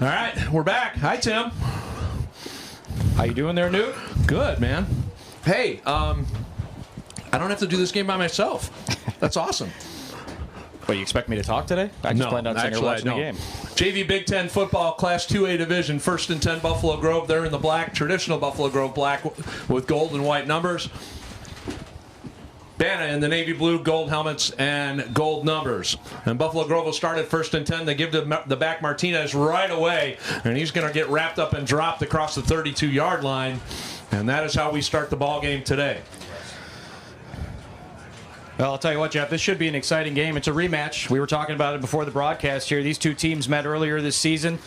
All right, we're back. Hi, Tim. How you doing there, Newt? Good, man. Hey, I don't have to do this game by myself. That's awesome. What, you expect me to talk today? I just planned on sitting here watching the game. JV Big 10 football, Class 2A division, 1st and 10 Buffalo Grove. They're in the black, traditional Buffalo Grove black with gold and white numbers. BANA in the navy blue, gold helmets, and gold numbers. And Buffalo Grove will start at 1st and 10. They give the back Martinez right away, and he's going to get wrapped up and dropped across the 32-yard line. And that is how we start the ball game today. Well, I'll tell you what, Jeff, this should be an exciting game. It's a rematch. We were talking about it before the broadcast here. These two teams met earlier this season.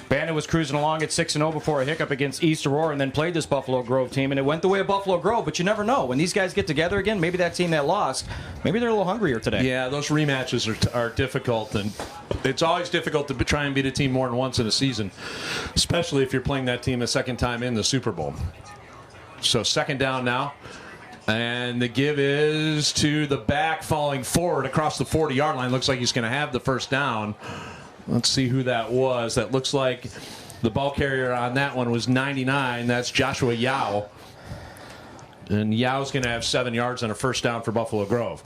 BANA was cruising along at 6-0 before a hiccup against East Aurora and then played this Buffalo Grove team, and it went the way of Buffalo Grove, but you never know. When these guys get together again, maybe that team that lost, maybe they're a little hungrier today. Yeah, those rematches are difficult, and it's always difficult to try and beat a team more than once in a season, especially if you're playing that team a second time in the Super Bowl. So 2nd down now, and the give is to the back falling forward across the 40-yard line. Looks like he's going to have the 1st down. Let's see who that was. That looks like the ball carrier on that one was 99. That's Joshua Yao. And Yao's going to have 7 yards on a 1st down for Buffalo Grove.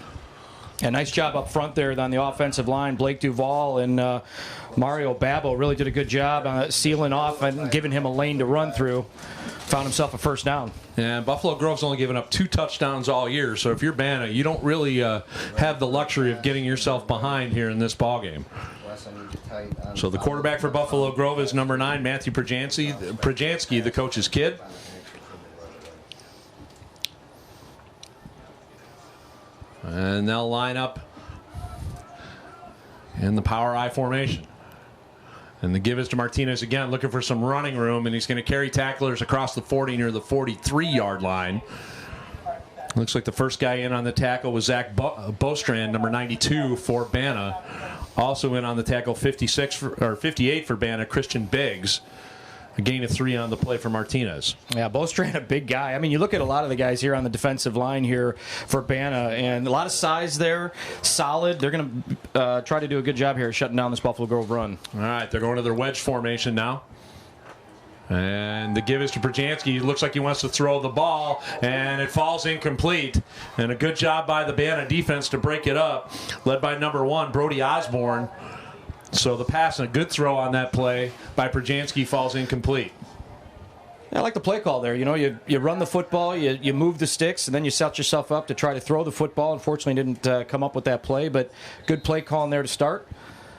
Yeah, nice job up front there on the offensive line. Blake Duvall and Mario Babbo really did a good job sealing off and giving him a lane to run through. Found himself a 1st down. And Buffalo Grove's only given up 2 touchdowns all year. So if you're BANA, you don't really have the luxury of getting yourself behind here in this ballgame. So the quarterback for Buffalo Grove is number 9, Matthew Prajansky, the coach's kid. And they'll line up in the power I formation. And the give is to Martinez again, looking for some running room, and he's going to carry tacklers across the 40 near the 43-yard line. Looks like the first guy in on the tackle was Zach Bostrand, number 92 for BANA. Also in on the tackle, 58 for BANA, Christian Biggs. A gain of 3 on the play for Martinez. Yeah, Bostrand, a big guy. I mean, you look at a lot of the guys here on the defensive line here for BANA, and a lot of size there, solid. They're going to try to do a good job here shutting down this Buffalo Grove run. All right, they're going to their wedge formation now. And the give is to Prajansky. Looks like he wants to throw the ball, and it falls incomplete. And a good job by the BANA defense to break it up, led by number 1, Brody Osborne. So the pass and a good throw on that play by Prajansky falls incomplete. I like the play call there. You know, you run the football, you move the sticks, and then you set yourself up to try to throw the football. Unfortunately, didn't come up with that play, but good play call in there to start.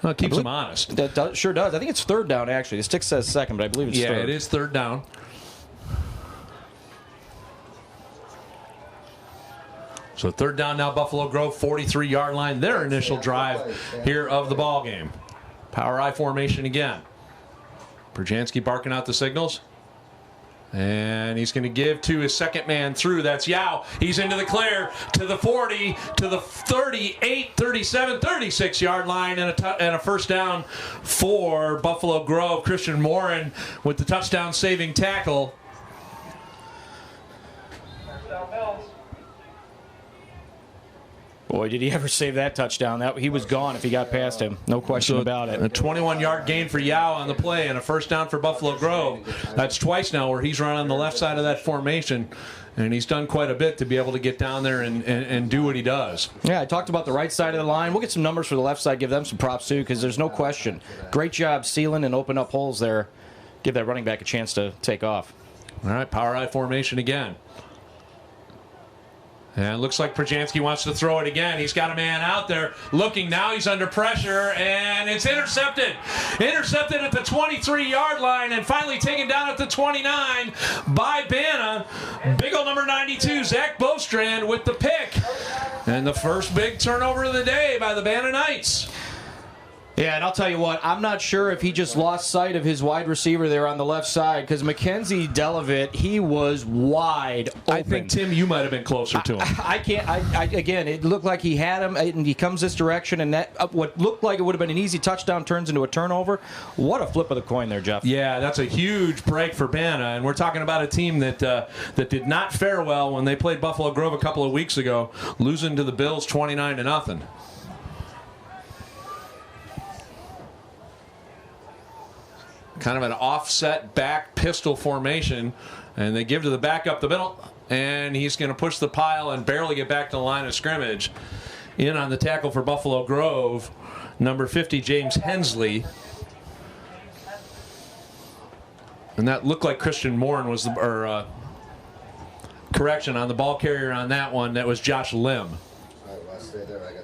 Well, it keeps them honest. That sure does. I think it's 3rd down, actually. The stick says 2nd, but I believe it's 3rd. Yeah, it is 3rd down. So 3rd down now, Buffalo Grove, 43-yard line. Their initial drive here of the ball game. Power I formation again. Prajansky barking out the signals. And he's going to give to his second man through. That's Yao. He's into the clear to the 40, to the 38, 37, 36-yard line, and a 1st down for Buffalo Grove. Christian Morin with the touchdown-saving tackle. Boy, did he ever save that touchdown. He was gone if he got past him. No question about it. A 21-yard gain for Yao on the play and a 1st down for Buffalo Grove. That's twice now where he's run on the left side of that formation, and he's done quite a bit to be able to get down there and do what he does. Yeah, I talked about the right side of the line. We'll get some numbers for the left side, give them some props too, because there's no question. Great job sealing and open up holes there. Give that running back a chance to take off. All right, power I formation again. And it looks like Prajansky wants to throw it again. He's got a man out there looking now. He's under pressure, and it's intercepted. Intercepted at the 23-yard line and finally taken down at the 29 by BANA. Big ol' number 92, Zach Bostrand with the pick. And the first big turnover of the day by the BANA Knights. Yeah, and I'll tell you what, I'm not sure if he just lost sight of his wide receiver there on the left side, because Mackenzie Delavitt, he was wide open. I think, Tim, you might have been closer to him. Again, it looked like he had him, and he comes this direction, and that what looked like it would have been an easy touchdown turns into a turnover. What a flip of the coin there, Jeff. Yeah, that's a huge break for BANA, and we're talking about a team that did not fare well when they played Buffalo Grove a couple of weeks ago, losing to the Bills 29-0. kind of an offset back pistol formation, and they give to the back up the middle, and he's going to push the pile and barely get back to the line of scrimmage. In on the tackle for Buffalo Grove, number 50, James Hensley. And that looked like Christian Morin was the correction on the ball carrier on that one. That was Josh Lim.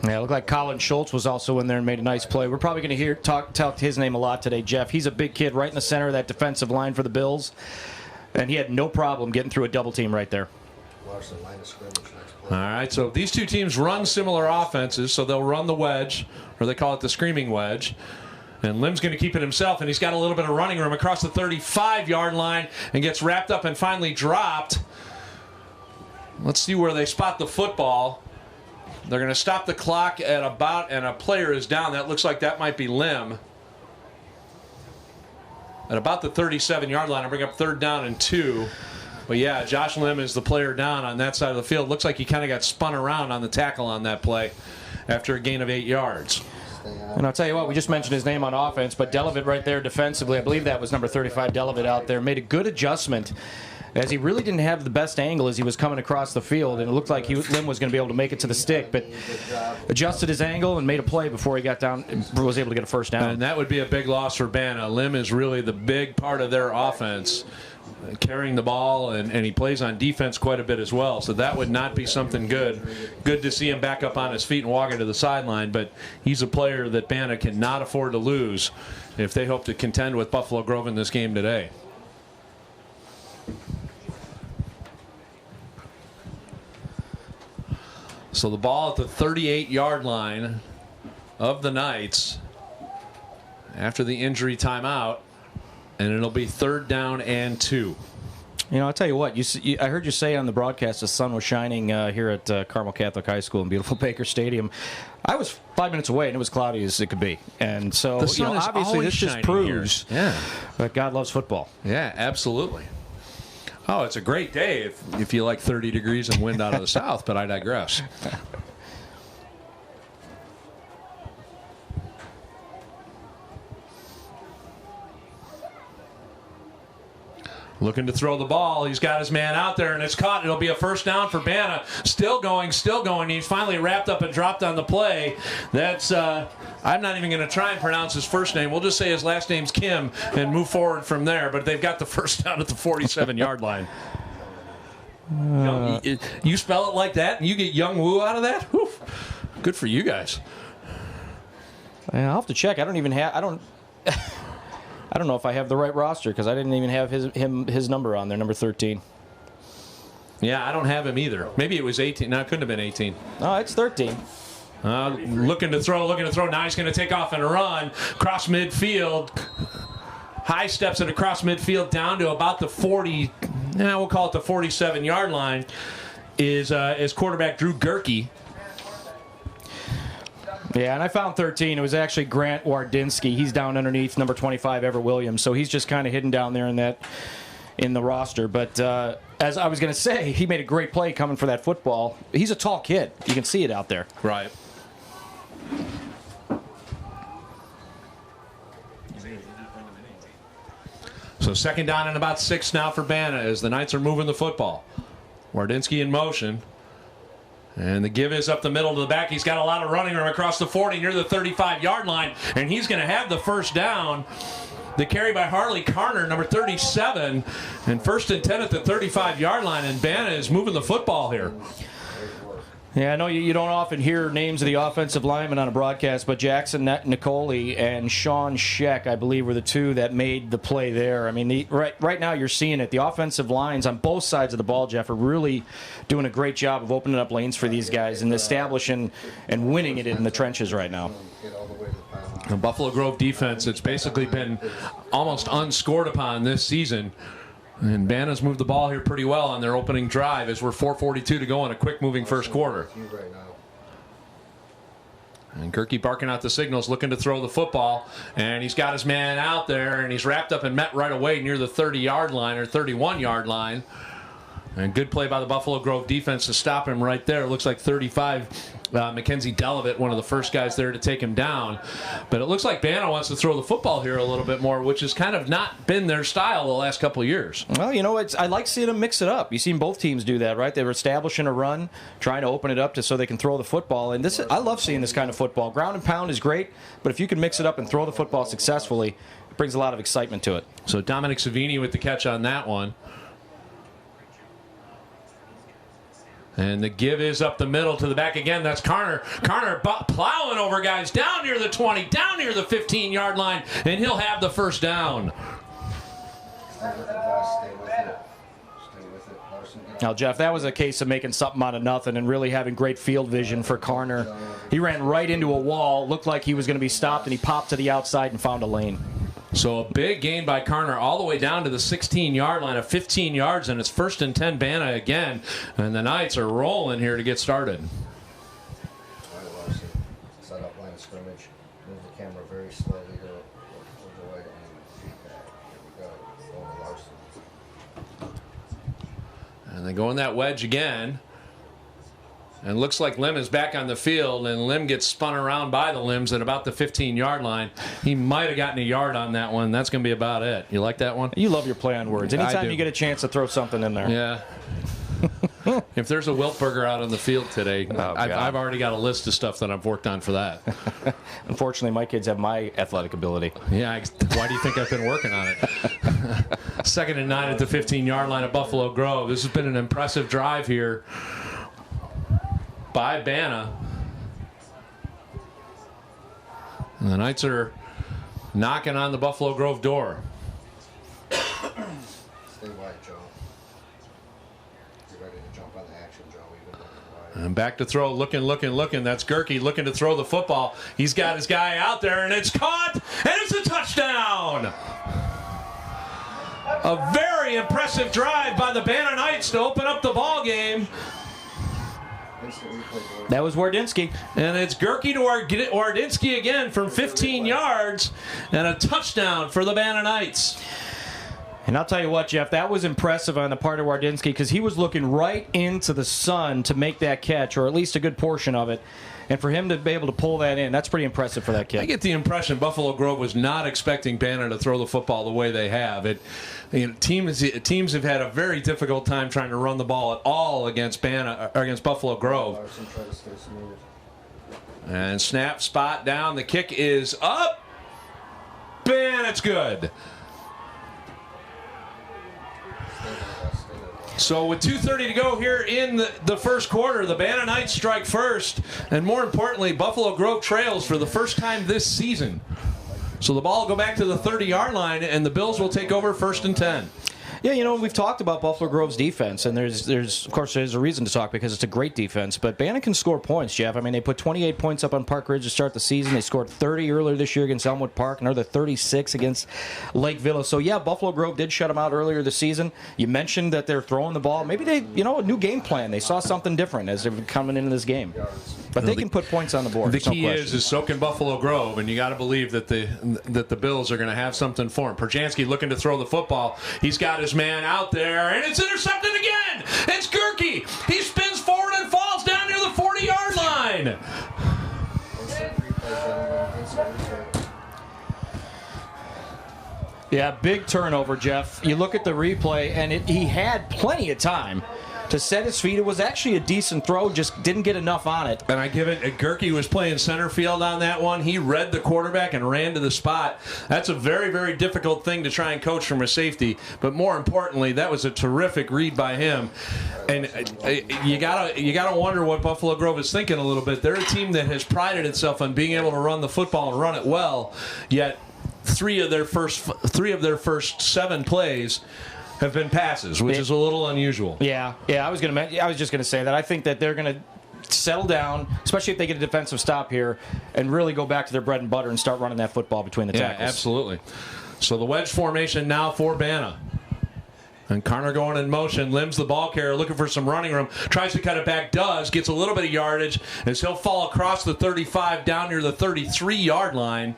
Yeah, it looked like Colin Schultz was also in there and made a nice play. We're probably going to talk his name a lot today, Jeff. He's a big kid right in the center of that defensive line for the Bills, and he had no problem getting through a double team right there. All right, so these two teams run similar offenses, so they'll run the wedge, or they call it the screaming wedge. And Lim's going to keep it himself, and he's got a little bit of running room across the 35-yard line and gets wrapped up and finally dropped. Let's see where they spot the football. They're going to stop the clock at about, and a player is down. That looks like that might be Lim. At about the 37-yard line, I'll bring up 3rd down and 2. But yeah, Josh Lim is the player down on that side of the field. Looks like he kind of got spun around on the tackle on that play after a gain of 8 yards. And I'll tell you what, we just mentioned his name on offense, but Delavitt right there defensively, I believe that was number 35, Delavitt out there, made a good adjustment, as he really didn't have the best angle as he was coming across the field, and it looked like Lim was going to be able to make it to the stick, but adjusted his angle and made a play before he got down and was able to get a first down. And that would be a big loss for BANA. Lim is really the big part of their offense, carrying the ball, and he plays on defense quite a bit as well, so that would not be something good. Good to see him back up on his feet and walking to the sideline, but he's a player that BANA cannot afford to lose if they hope to contend with Buffalo Grove in this game today. So the ball at the 38-yard line of the Knights after the injury timeout, and it'll be 3rd down and 2. You know, I'll tell you what, I heard you say on the broadcast the sun was shining here at Carmel Catholic High School in beautiful Baker Stadium. I was 5 minutes away, and it was cloudy as it could be. And so, the sun is obviously this just proves that God loves football. Yeah, absolutely. Oh, it's a great day if you like 30 degrees and wind out of the south, but I digress. Looking to throw the ball. He's got his man out there, and it's caught. It'll be a first down for BANA. Still going. He's finally wrapped up and dropped on the play. That's, I'm not even going to try and pronounce his first name. We'll just say his last name's Kim and move forward from there. But they've got the first down at the 47-yard line. You spell it like that, and you get Young Woo out of that? Whew. Good for you guys. I'll have to check. I don't know if I have the right roster because I didn't even have his number on there, number 13. Yeah, I don't have him either. Maybe it was 18. No, it couldn't have been 18. No, it's 13. Looking to throw. Now he's going to take off and run. Cross midfield. High steps it across midfield down to about the 40. Now we'll call it the 47-yard line. Is quarterback Drew Gerke. Yeah, and I found 13. It was actually Grant Wardinski. He's down underneath number 25, Everett Williams. So he's just kind of hidden down there in the roster. But as I was going to say, he made a great play coming for that football. He's a tall kid. You can see it out there. Right. So 2nd down and about 6 now for BANA as the Knights are moving the football. Wardinski in motion. And the give is up the middle to the back. He's got a lot of running room across the 40 near the 35-yard line. And he's going to have the first down. The carry by Harley Carner, number 37. And 1st and 10 at the 35-yard line. And BANA is moving the football here. Yeah, I know you don't often hear names of the offensive linemen on a broadcast, but Jackson Nicoli and Sean Scheck, I believe, were the two that made the play there. I mean, right now you're seeing it. The offensive lines on both sides of the ball, Jeff, are really doing a great job of opening up lanes for these guys and establishing and winning it in the trenches right now. The Buffalo Grove defense, it's basically been almost unscored upon this season. And BANA's moved the ball here pretty well on their opening drive as we're 4:42 to go in a quick-moving first quarter. And Gerke barking out the signals, looking to throw the football. And he's got his man out there, and he's wrapped up and met right away near the 30-yard line or 31-yard line. And good play by the Buffalo Grove defense to stop him right there. It looks like 35, Mackenzie Delavitt, one of the first guys there to take him down. But it looks like BANA wants to throw the football here a little bit more, which has kind of not been their style the last couple of years. Well, you know, I like seeing them mix it up. You've seen both teams do that, right? They were establishing a run, trying to open it up so they can throw the football. And I love seeing this kind of football. Ground and pound is great, but if you can mix it up and throw the football successfully, it brings a lot of excitement to it. So Dominic Savini with the catch on that one. And the give is up the middle to the back again. That's Carner. Carner plowing over guys down near the 20, down near the 15-yard line, and he'll have the first down. Now, Jeff, that was a case of making something out of nothing and really having great field vision for Carner. He ran right into a wall, looked like he was going to be stopped, and he popped to the outside and found a lane. So a big gain by Carner all the way down to the 16-yard line of 15 yards, and it's 1st and 10 BANA again. And the Knights are rolling here to get started. Set up line of scrimmage. Move the camera very slowly to avoid any feedback. Here we go. Going to Larson. And they go in that wedge again. And looks like Lim is back on the field, and Lim gets spun around by the Lims at about the 15-yard line. He might have gotten a yard on that one. That's going to be about it. You like that one? You love your play on words. Anytime you get a chance to throw something in there. Yeah. If there's a Wiltberger out on the field today, I've already got a list of stuff that I've worked on for that. Unfortunately, my kids have my athletic ability. Yeah, why do you think I've been working on it? 2nd and 9 at the 15-yard line of Buffalo Grove. This has been an impressive drive here by BANA. And the Knights are knocking on the Buffalo Grove door. Stay wide, Joe. Get ready to jump on the action, Joe. Even wide. And back to throw, looking. That's Gerke looking to throw the football. He's got his guy out there, and it's caught, and it's a touchdown. A very impressive drive by the BANA Knights to open up the ball game. That was Wardinski. And it's Gerke to Wardinski again from 15 yards, and a touchdown for the BANA Knights. And I'll tell you what, Jeff, that was impressive on the part of Wardinski because he was looking right into the sun to make that catch, or at least a good portion of it. And for him to be able to pull that in, that's pretty impressive for that kid. I get the impression Buffalo Grove was not expecting BANA to throw the football the way they have. Teams have had a very difficult time trying to run the ball at all against BANA or against Buffalo Grove. And snap, spot down. The kick is up. And it's good. So with 2:30 to go here in the first quarter, the BANA Knights strike first, and more importantly, Buffalo Grove trails for the first time this season. So the ball will go back to the 30-yard line, and the Bills will take over 1st and 10. Yeah, you know, we've talked about Buffalo Grove's defense, and there's of course there's a reason to talk because it's a great defense. But BANA can score points, Jeff. I mean, they put 28 points up on Park Ridge to start the season. They scored 30 earlier this year against Elmwood Park, another 36 against Lake Villa. So yeah, Buffalo Grove did shut them out earlier this season. You mentioned that they're throwing the ball. Maybe they, a new game plan. They saw something different as they're coming into this game. But they can put points on the board. The key is so can Buffalo Grove, and you got to believe that the Bills are going to have something for him. Perjanski looking to throw the football. He's got his man out there, and it's intercepted again. It's Gerke. He spins forward and falls down near the 40-yard line. Yeah, big turnover, Jeff. You look at the replay, and he had plenty of time to set his feet. It was actually a decent throw, just didn't get enough on it. And I give it, Gerke was playing center field on that one. He read the quarterback and ran to the spot. That's a very, very difficult thing to try and coach from a safety. But more importantly, that was a terrific read by him. And you gotta wonder what Buffalo Grove is thinking a little bit. They're a team that has prided itself on being able to run the football and run it well, yet three of their first 7 plays have been passes, which is a little unusual. Yeah. I was just gonna say that. I think that they're gonna settle down, especially if they get a defensive stop here, and really go back to their bread and butter and start running that football between the tackles. Yeah, absolutely. So the wedge formation now for BANA. And Carner going in motion, limbs the ball carrier, looking for some running room, tries to cut it back, gets a little bit of yardage, as he'll fall across the 35 down near the 33-yard line.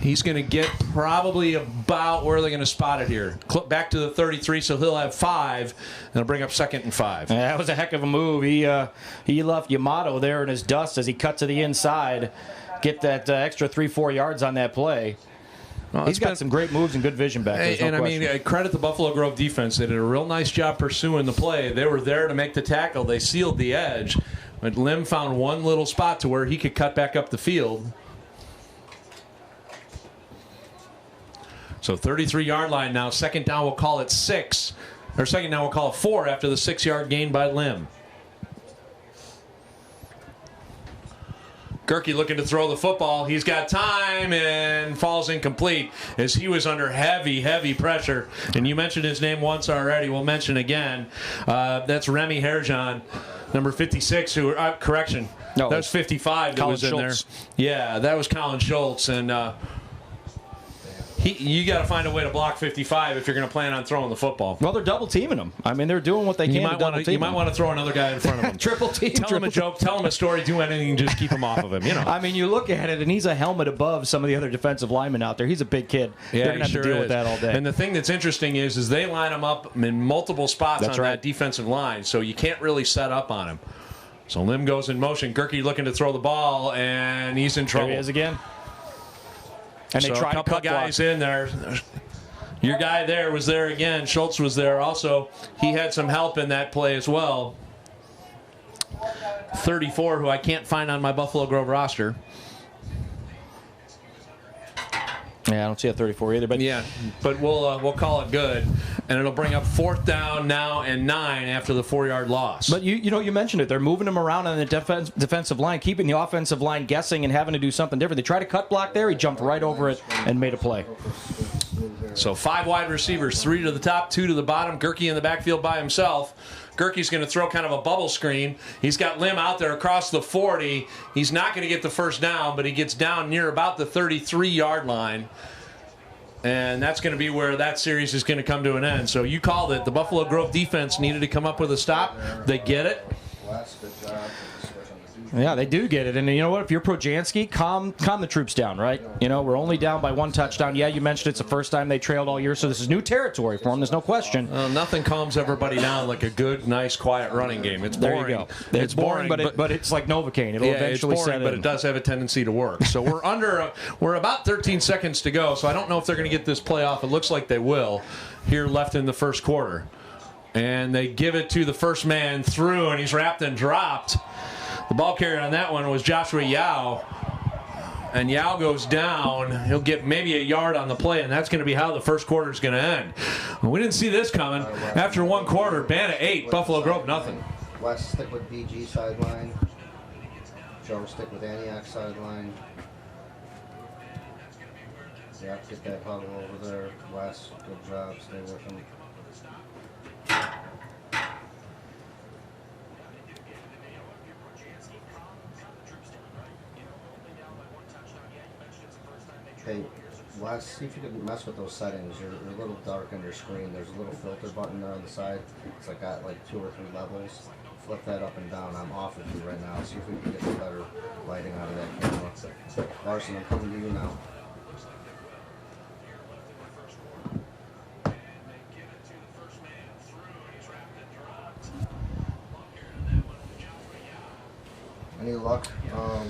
He's going to get probably about where they're going to spot it here. Back to the 33, so he'll have 5, and it'll bring up 2nd and 5. Yeah, that was a heck of a move. He left Yamato there in his dust as he cut to the inside, get that extra 3-4 yards on that play. Well, he's got some great moves and good vision back there. I mean, credit the Buffalo Grove defense. They did a real nice job pursuing the play. They were there to make the tackle. They sealed the edge. But Lim found one little spot to where he could cut back up the field. So 33-yard line now. 2nd down, we'll call it 6. Or 2nd down, we'll call it 4 after the 6-yard gain by Lim. Gerke looking to throw the football. He's got time and falls incomplete as he was under heavy, heavy pressure. And you mentioned his name once already. We'll mention again. That's Remy Herjan, number 56, who, correction, no, that was 55 that Colin was in Schultz. there. Yeah, that was Colin Schultz. And you got to find a way to block 55 if you're going to plan on throwing the football. Well, they're double teaming him. I mean, they're doing what they can to double team him. You might want to throw another guy in front of him. Triple team. Tell him a joke, tell him a story, do anything, just keep him off of him. You know. I mean, you look at it, and he's a helmet above some of the other defensive linemen out there. He's a big kid. Yeah, they're going to have sure to deal is. with that all day. And the thing that's interesting is they line him up in multiple spots on that defensive line, so you can't really set up on him. So Lim goes in motion. Gerke looking to throw the ball, and he's in trouble. There he is again. And so they tried a couple to of guys in there. Your guy there was there again. Schultz was there also. He had some help in that play as well. 34, who I can't find on my Buffalo Grove roster. Yeah, I don't see a 34 either. But yeah, but we'll call it good, and it'll bring up 4th down now and 9 after the 4-yard loss. But you mentioned it. They're moving him around on the defensive line, keeping the offensive line guessing and having to do something different. They tried to cut block there. He jumped right over it and made a play. So 5 wide receivers, 3 to the top, 2 to the bottom. Gerke in the backfield by himself. Gerke's going to throw kind of a bubble screen. He's got Lim out there across the 40. He's not going to get the first down, but he gets down near about the 33-yard line. And that's going to be where that series is going to come to an end. So you called it. The Buffalo Grove defense needed to come up with a stop. They get it. Yeah, they do get it. And you know what? If you're Projanski, calm the troops down, right? You know, we're only down by 1 touchdown. Yeah, you mentioned it's the first time they trailed all year, so this is new territory for them. There's no question. Nothing calms everybody down like a good, nice, quiet running game. It's boring. There you go. It's boring, but it's like Novocaine. It'll eventually it's boring, set in. but it does have a tendency to work. So we're about 13 seconds to go, so I don't know if they're going to get this play off. It looks like they will here left in the first quarter. And they give it to the first man through, and he's wrapped and dropped. The ball carrier on that one was Joshua Yao. And Yao goes down. He'll get maybe a yard on the play, and that's going to be how the first quarter is going to end. We didn't see this coming. After 1 quarter, BANA 8, Buffalo Grove nothing. West stick with BG sideline. Joe stick with Antioch sideline. Yeah, get that huddle over there. West, good job. Stay with him. Hey, Wes, see if you can mess with those settings. You're a little dark on your screen. There's a little filter button there on the side. It's like got like 2 or 3 levels. Flip that up and down. I'm off of you right now. See if we can get some better lighting out of that camera. Larson, I'm coming to you now. Any luck,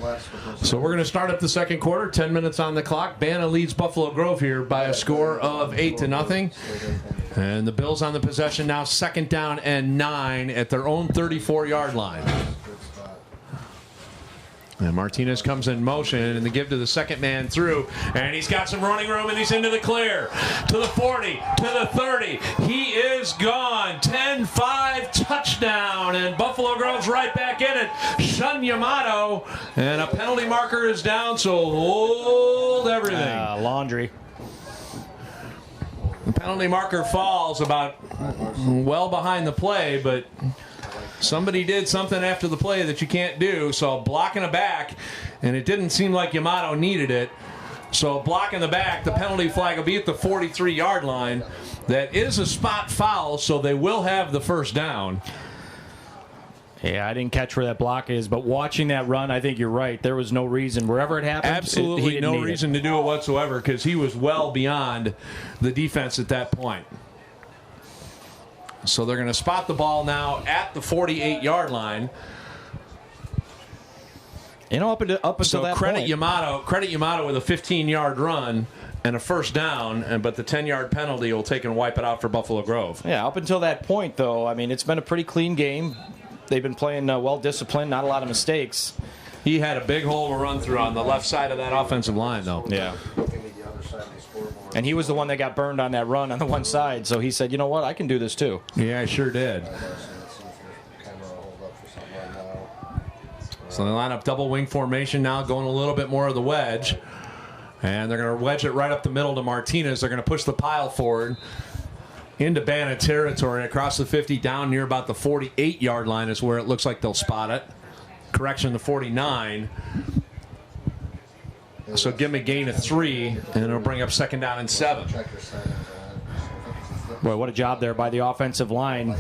Wes? So we're going to start up the second quarter. 10 minutes on the clock. BANA leads Buffalo Grove here by a score of 8-0. And the Bills on the possession now. 2nd down and 9 at their own 34-yard line. And Martinez comes in motion, and the give to the second man through. And he's got some running room, and he's into the clear. To the 40, to the 30. He is gone. 10-5 touchdown. And Buffalo Grove's right back in it. Shun Yamato. And a penalty marker is down, so hold everything. Laundry. The penalty marker falls about well behind the play, but somebody did something after the play that you can't do, so blocking a back, and it didn't seem like Yamato needed it. So blocking the back, the penalty flag will be at the 43-yard line. That is a spot foul, so they will have the first down. Yeah, I didn't catch where that block is, but watching that run, I think you're right. There was no reason. Wherever it happened, absolutely no reason to do it whatsoever because he was well beyond the defense at that point. So they're going to spot the ball now at the 48-yard line. You know, up until that point. Credit Yamato with a 15-yard run and a first down, but the 10-yard penalty will take and wipe it out for Buffalo Grove. Yeah, up until that point, though, I mean, it's been a pretty clean game. They've been playing well-disciplined, not a lot of mistakes. He had a big hole to run through on the left side of that offensive line, though. Yeah. And he was the one that got burned on that run on the one side, so he said, you know what, I can do this too. Yeah, I sure did. So they line up double wing formation now, going a little bit more of the wedge. And they're going to wedge it right up the middle to Martinez. They're going to push the pile forward into BANA territory, across the 50, down near about the 48-yard line is where it looks like they'll spot it. Correction, the 49. So give them a gain of 3, and it'll bring up 2nd down and 7. Boy, what a job there by the offensive line.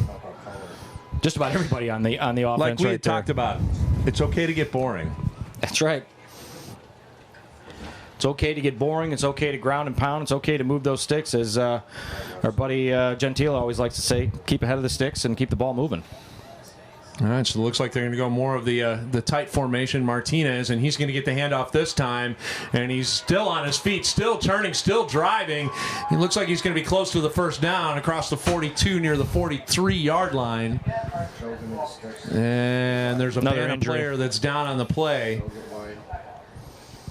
Just about everybody on the offense. Like we had talked about, it's okay to get boring. That's right. It's okay to get boring. It's okay to ground and pound. It's okay to move those sticks, as our buddy Gentile always likes to say. Keep ahead of the sticks and keep the ball moving. All right, so it looks like they're going to go more of the tight formation, Martinez, and he's going to get the handoff this time, and he's still on his feet, still turning, still driving. It looks like he's going to be close to the first down across the 42 near the 43-yard line. And there's a BANA player that's down on the play.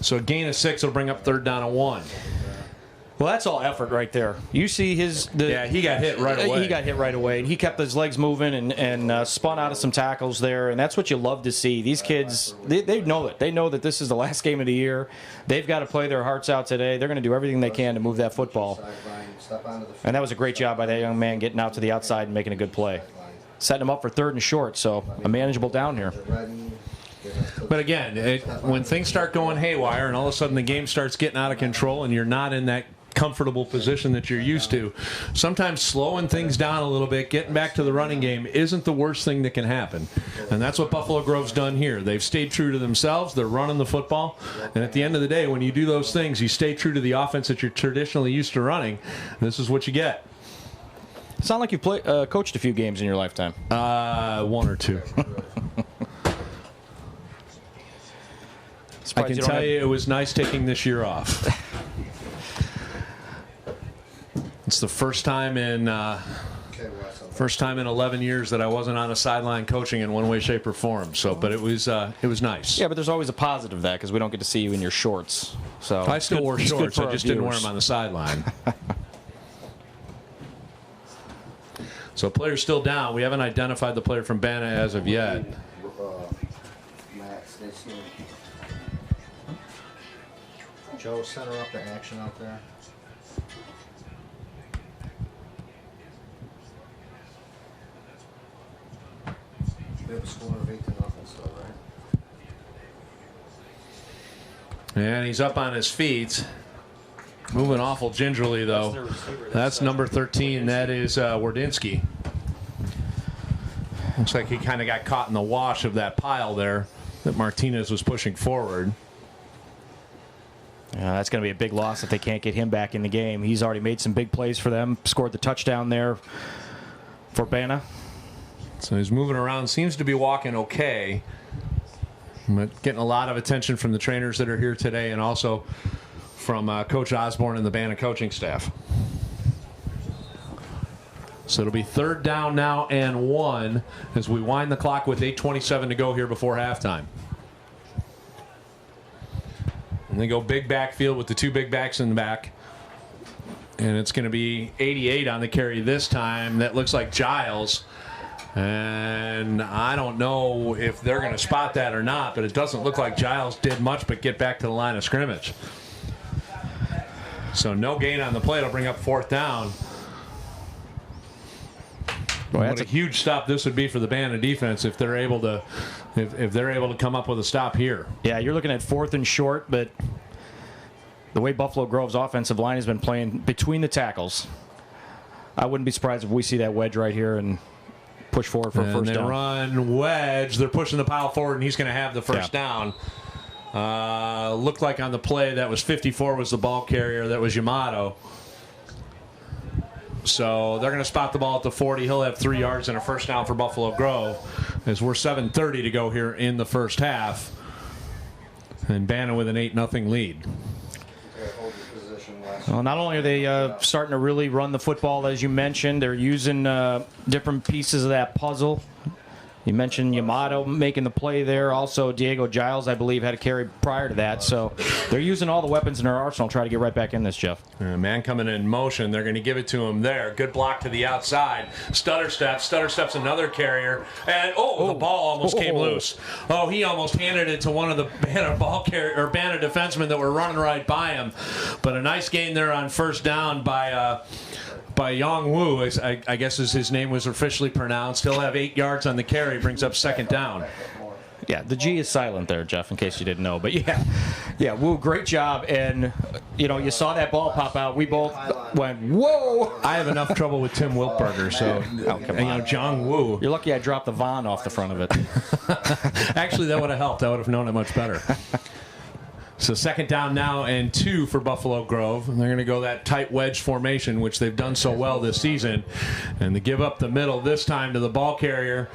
So a gain of 6 will bring up 3rd down and 1. Well, that's all effort right there. You see he got hit right away. He got hit right away, and he kept his legs moving and spun out of some tackles there, and that's what you love to see. These kids, they know it. They know that this is the last game of the year. They've got to play their hearts out today. They're going to do everything they can to move that football. And that was a great job by that young man getting out to the outside and making a good play. Setting him up for 3rd and short, so a manageable down here. But again, when things start going haywire and all of a sudden the game starts getting out of control and you're not in that comfortable position that you're used to, sometimes slowing things down a little bit, getting back to the running game isn't the worst thing that can happen. And that's what Buffalo Grove's done here. They've stayed true to themselves. They're running the football. And at the end of the day, when you do those things, you stay true to the offense that you're traditionally used to running. This is what you get. Sound like you've coached a few games in your lifetime. 1 or 2. I can tell you it was nice taking this year off. It's the first time in 11 years that I wasn't on a sideline coaching in one way, shape, or form. So, but it was nice. Yeah, but there's always a positive of that because we don't get to see you in your shorts. So I still wore shorts. I just didn't wear them on the sideline. So, player's still down. We haven't identified the player from BANA as of yet. Joe, center up the action out there. We have a score of 8-0 still, right? And he's up on his feet. Moving awful gingerly, though. That's number 13. That is Wardinski. Looks like he kind of got caught in the wash of that pile there that Martinez was pushing forward. Yeah, that's going to be a big loss if they can't get him back in the game. He's already made some big plays for them, scored the touchdown there for BANA. So he's moving around, seems to be walking okay, but getting a lot of attention from the trainers that are here today and also from Coach Osborne and the BANA coaching staff. So it'll be 3rd down now and 1 as we wind the clock with 8:27 to go here before halftime. And they go big backfield with the 2 big backs in the back. And it's going to be 88 on the carry this time. That looks like Giles. And I don't know if they're going to spot that or not, but it doesn't look like Giles did much but get back to the line of scrimmage. So no gain on the play. It'll bring up 4th down. Boy, that's a huge stop this would be for the BANA defense if they're able to if they're able to come up with a stop here. Yeah, you're looking at 4th and short, but the way Buffalo Grove's offensive line has been playing between the tackles, I wouldn't be surprised if we see that wedge right here and push forward for a first down. Run wedge. They're pushing the pile forward, and he's going to have the first down. Looked like on the play that was 54 was the ball carrier. That was Yamato. So they're going to spot the ball at the 40. He'll have 3 yards and a first down for Buffalo Grove as we're 7:30 to go here in the first half. And BANA with an 8-0 lead. Well, not only are they starting to really run the football, as you mentioned, they're using different pieces of that puzzle. You mentioned Yamato making the play there. Also, Diego Giles, I believe, had a carry prior to that. So they're using all the weapons in their arsenal to try to get right back in this, Jeff. Man coming in motion. They're going to give it to him there. Good block to the outside. Stutter steps. Stutter steps another carrier. And, the ball almost came loose. Oh, he almost handed it to one of the BANA ball carrier or BANA defensemen that were running right by him. But a nice gain there on first down by Yong Wu, I guess as his name was officially pronounced. He'll have 8 yards on the carry, brings up second down. Yeah, the G is silent there, Jeff, in case you didn't know. But yeah, Wu, great job. And, you saw that ball pop out. We both went, whoa! I have enough trouble with Tim Wiltberger, so, Jong Wu. You're lucky I dropped the Von off the front of it. Actually, that would have helped. I would have known it much better. So second down now and 2 for Buffalo Grove. And they're going to go that tight wedge formation, which they've done so well this season. And they give up the middle this time to the ball carrier.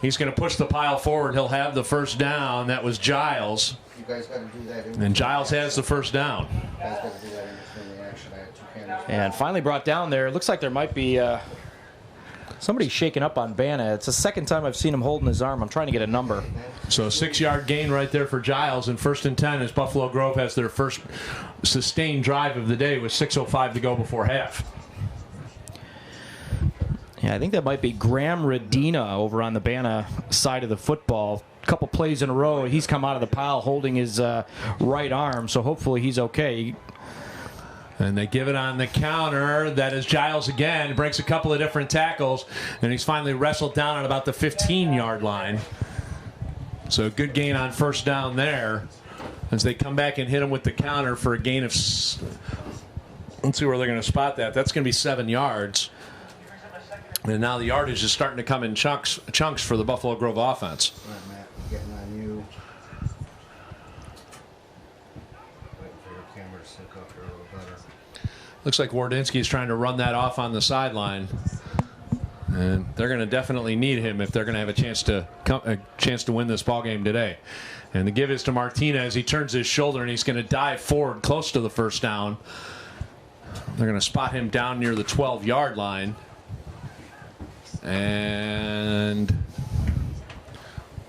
He's going to push the pile forward. He'll have the first down. That was Giles. You guys got to do that. And Giles has the first down. You guys got to do that in between the action. I had 2 cameras. And finally brought down there. It looks like there might be somebody shaking up on BANA. It's the second time I've seen him holding his arm. I'm trying to get a number. So a 6-yard gain right there for Giles. And 1st and 10 as Buffalo Grove has their first sustained drive of the day with 6:05 to go before half. Yeah, I think that might be Graham Radina over on the BANA side of the football. A couple plays in a row, he's come out of the pile holding his right arm, so hopefully he's okay. And they give it on the counter. That is Giles again. Breaks a couple of different tackles. And he's finally wrestled down at about the 15-yard line. So a good gain on first down there. As they come back and hit him with the counter for a gain of... Let's see where they're going to spot that. That's going to be 7 yards. And now the yardage is starting to come in chunks for the Buffalo Grove offense. All right, Matt, getting on you. Waiting for your camera to sync up here a little better. Looks like Wardinsky is trying to run that off on the sideline. And they're going to definitely need him if they're going to have a chance to win this ball game today. And the give is to Martinez. He turns his shoulder and he's going to dive forward close to the first down. They're going to spot him down near the 12-yard line. And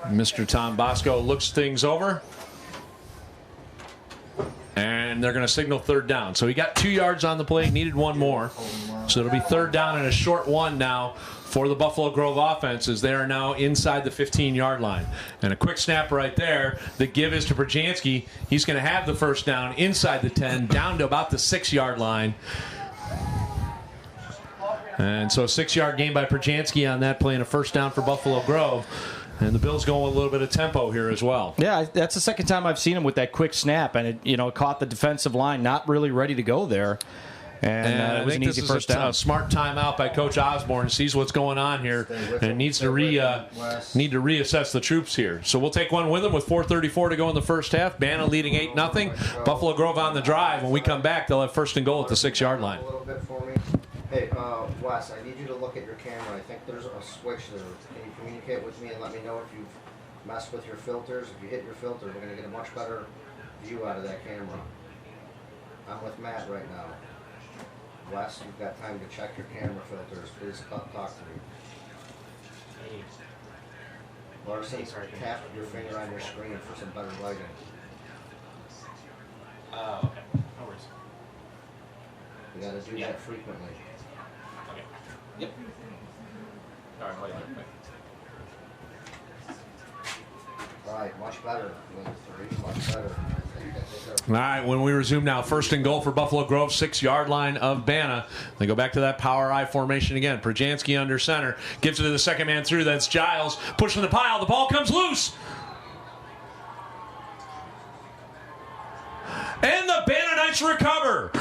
Mr. Tom Bosco looks things over. And they're going to signal third down. So he got 2 yards on the play, needed 1 more. So it'll be third down and a short one now for the Buffalo Grove offense as they are now inside the 15-yard line. And a quick snap right there. The give is to Brzezinski. He's going to have the first down inside the 10, down to about the 6-yard line. And so a 6-yard gain by Brzezinski on that play and a first down for Buffalo Grove. And the Bills going with a little bit of tempo here as well. Yeah, that's the second time I've seen him with that quick snap, and it caught the defensive line not really ready to go there. And it was an easy first down. A smart timeout by Coach Osborne. Sees what's going on here and needs to reassess the troops here. So we'll take one with him with 4:34 to go in the first half. BANA leading 8-0. Buffalo Grove on the drive. When we come back, they'll have first and goal at the 6-yard line. A little bit for me. Hey, Wes, I need you to look at your camera. I think there's a switch there. Can you communicate with me and let me know if you've messed with your filters? If you hit your filter, we're going to get a much better view out of that camera. I'm with Matt right now. Wes, you've got time to check your camera filters. Please talk to me. Larson, tap your finger on your screen for some better lighting. Okay. No worries. You got to do that frequently. Okay. Yep. All right, All right, much better. Much better. All right, when we resume now, first and goal for Buffalo Grove, 6-yard line of BANA. They go back to that power I formation again. Brzezinski under center. Gives it to the second man through. That's Giles pushing the pile. The ball comes loose. And the BANA Knights recover.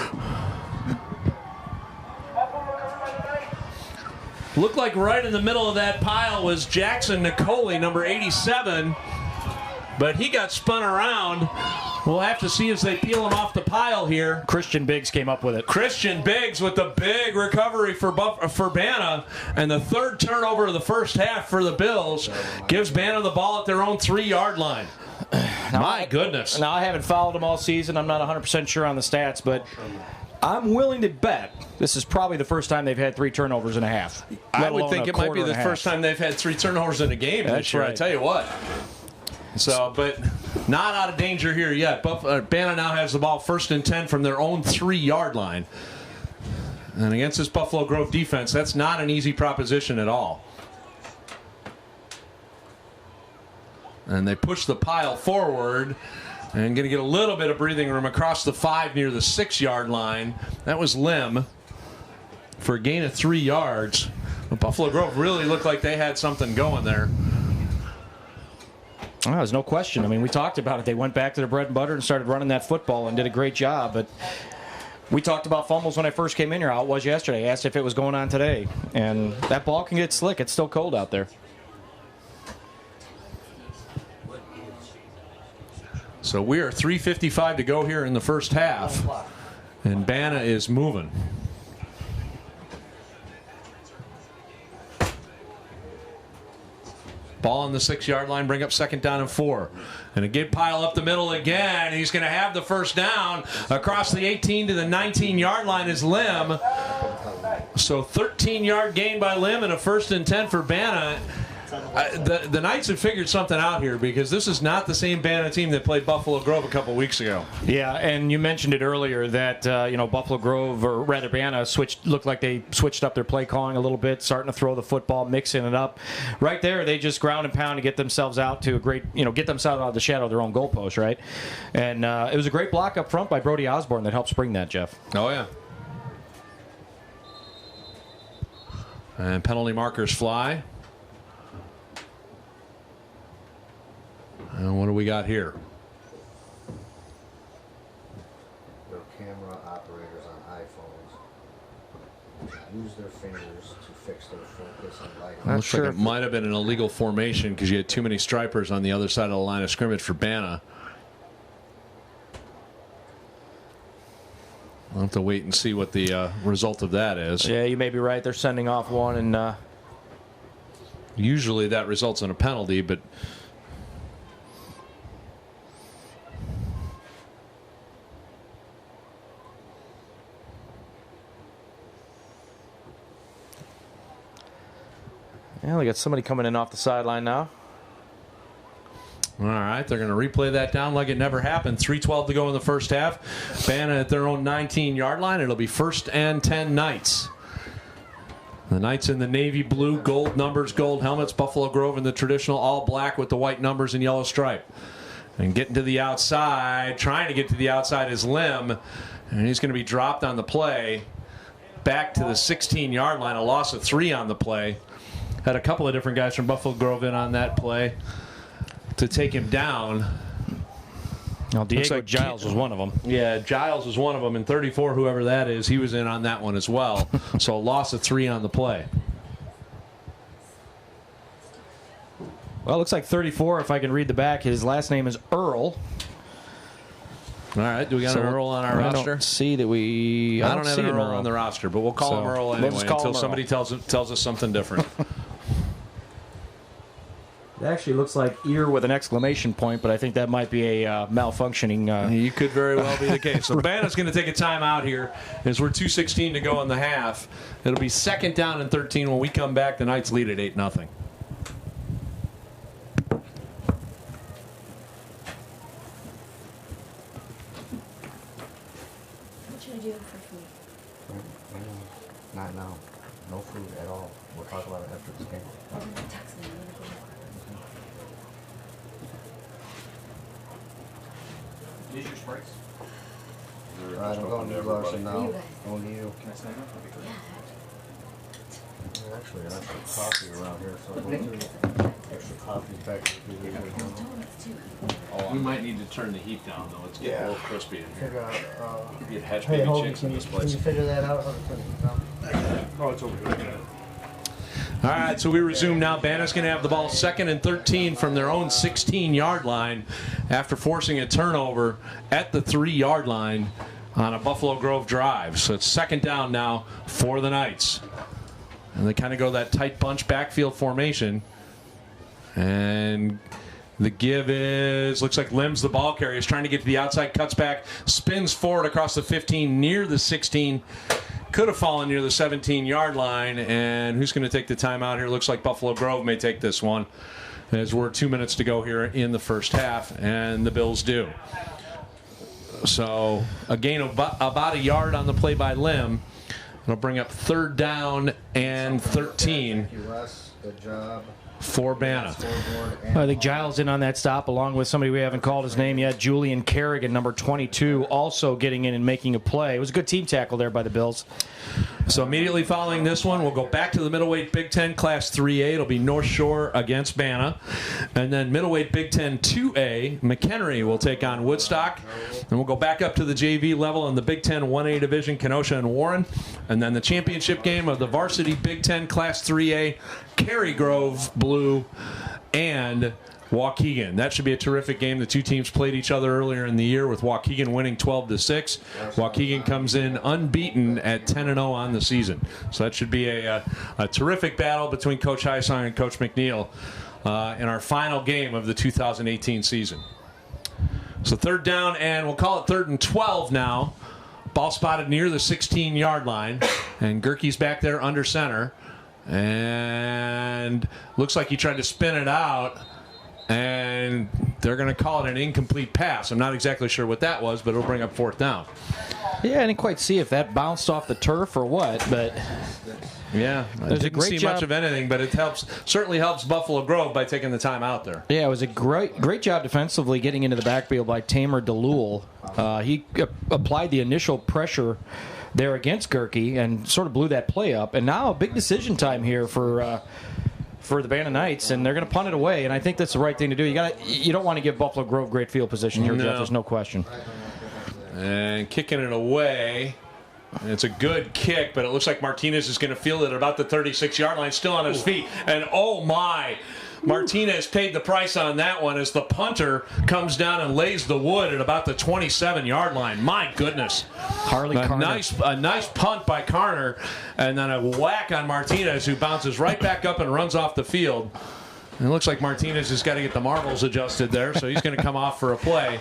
Looked like right in the middle of that pile was Jackson Nicoli, number 87. But he got spun around. We'll have to see as they peel him off the pile here. Christian Biggs came up with it. Christian Biggs with the big recovery for BANA. And the third turnover of the first half for the Bills gives BANA the ball at their own 3-yard line. My goodness. Now, I haven't followed them all season. I'm not 100% sure on the stats, but I'm willing to bet this is probably the first time they've had 3 turnovers in a half. I would think it might be the first time they've had 3 turnovers in a game this year. right. I tell you what. So, but not out of danger here yet. BANA now has the ball 1st and 10 from their own 3-yard line. And against this Buffalo Grove defense, that's not an easy proposition at all. And they push the pile forward. And going to get a little bit of breathing room across the 5 near the 6-yard line. That was Lim for a gain of 3 yards. But Buffalo Grove really looked like they had something going there. Oh, there's no question. I mean, we talked about it. They went back to their bread and butter and started running that football and did a great job. But we talked about fumbles when I first came in here. How it was yesterday. I asked if it was going on today. And that ball can get slick. It's still cold out there. So we are 3:55 to go here in the first half. And BANA is moving. Ball on the 6-yard line, bring up 2nd down and 4. And a good pile up the middle again. He's going to have the first down. Across the 18 to the 19-yard line is Lim. So 13-yard gain by Lim and a 1st and 10 for BANA. The Knights have figured something out here because this is not the same BANA team that played Buffalo Grove a couple weeks ago. Yeah, and you mentioned it earlier that Buffalo Grove, or rather BANA, looked like they switched up their play calling a little bit, starting to throw the football, mixing it up. Right there, they just ground and pound to get themselves out to a great, get themselves out of the shadow of their own goalpost, right? And it was a great block up front by Brody Osborne that helped spring that, Jeff. Oh yeah. And penalty markers fly. And what do we got here? They're camera operators on iPhones. Use their fingers to fix their focus and light. Looks like it might have been an illegal formation because you had too many stripers on the other side of the line of scrimmage for BANA. We'll have to wait and see what the result of that is. Yeah, you may be right. They're sending off one, and usually that results in a penalty, but yeah, we got somebody coming in off the sideline now. all right, they're going to replay that down like it never happened. 3:12 to go in the first half. BANA at their own 19-yard line. It'll be 1st and 10 Knights. The Knights in the navy blue, gold numbers, gold helmets. Buffalo Grove in the traditional all black with the white numbers and yellow stripe. And getting to the outside, trying to get to the outside is Lim. And he's going to be dropped on the play. Back to the 16-yard line, a loss of 3 on the play. Had a couple of different guys from Buffalo Grove in on that play to take him down. Now, Diego Giles was one of them. Yeah, Giles was one of them, and 34, whoever that is, he was in on that one as well. So a loss of 3 on the play. Well, it looks like 34, if I can read the back. His last name is Earl. All right, do we got an Earl on our roster? I don't see that we... I don't have an Earl on the roster, but we'll call him Earl anyway until somebody tells us something different. It actually looks like ear with an exclamation point, but I think that might be a malfunctioning... You could very well be the case. So BANA's going to take a timeout here as we're 2:16 to go in the half. It'll be 2nd down and 13 when we come back. The Knights lead at 8-0. What should I do for food? Not now. No food at all. We'll talk about it after this game. I'm gonna text them. These your sprites? I'm going to you, Larson, now. You guys. Going to you. Can I stand up? That'd be great. Actually, I have some coffee around here, so go to extra coffee back. Donuts too. We might need to turn the heat down, though. It's getting a little crispy in here. Figure out, You'd hatch hey, baby Hogan, chicks can in you, this can place. you figure that out? How to turn it down? Oh, it's over here. All right, so we resume now. BANA's going to have the ball 2nd and 13 from their own 16-yard line after forcing a turnover at the 3-yard line on a Buffalo Grove drive. So it's 2nd down now for the Knights. And they kind of go that tight bunch backfield formation. And the give is, looks like Lim's the ball carrier. He's trying to get to the outside, cuts back, spins forward across the 15, near the 16. Could have fallen near the 17-yard line. And who's going to take the timeout here? Looks like Buffalo Grove may take this one, as we're 2 minutes to go here in the first half, and the Bills do. So a gain of about a yard on the play by Lim. It'll bring up 3rd down and 13. Thank you, Russ. Good job. For BANA. I think Giles in on that stop, along with somebody we haven't called his name yet, Julian Kerrigan, number 22, also getting in and making a play. It was a good team tackle there by the Bills. So immediately following this one, we'll go back to the middleweight Big 10 Class 3A. It'll be North Shore against BANA. And then middleweight Big 10 2A, McHenry will take on Woodstock. And we'll go back up to the JV level in the Big 10 1A division, Kenosha and Warren. And then the championship game of the Varsity Big 10 Class 3A, Cary Grove Blue and Waukegan. That should be a terrific game. The two teams played each other earlier in the year, with Waukegan winning 12-6. Waukegan comes in unbeaten at 10-0 on the season. So that should be a terrific battle between Coach Heisong and Coach McNeil in our final game of the 2018 season. So 3rd down, and we'll call it 3rd and 12 now. Ball spotted near the 16-yard line, and Gerke's back there under center. And looks like he tried to spin it out, and they're going to call it an incomplete pass. I'm not exactly sure what that was, but it'll bring up 4th down. Yeah, I didn't quite see if that bounced off the turf or what, but yeah, I didn't see much of anything, but it certainly helps Buffalo Grove by taking the time out there. Yeah, it was a great job defensively getting into the backfield by Tamer DeLuel. He applied the initial pressure there against Gerke and sort of blew that play up. And now a big decision time here for the BANA Knights, and they're going to punt it away. And I think that's the right thing to do. You don't want to give Buffalo Grove great field position here, Jeff. There's no question. And kicking it away. It's a good kick, but it looks like Martinez is going to field it at about the 36-yard line, still on his feet. And oh my, Martinez paid the price on that one as the punter comes down and lays the wood at about the 27-yard line. My goodness. A nice punt by Carner, and then a whack on Martinez, who bounces right back up and runs off the field. And it looks like Martinez has got to get the marbles adjusted there, so he's going to come off for a play.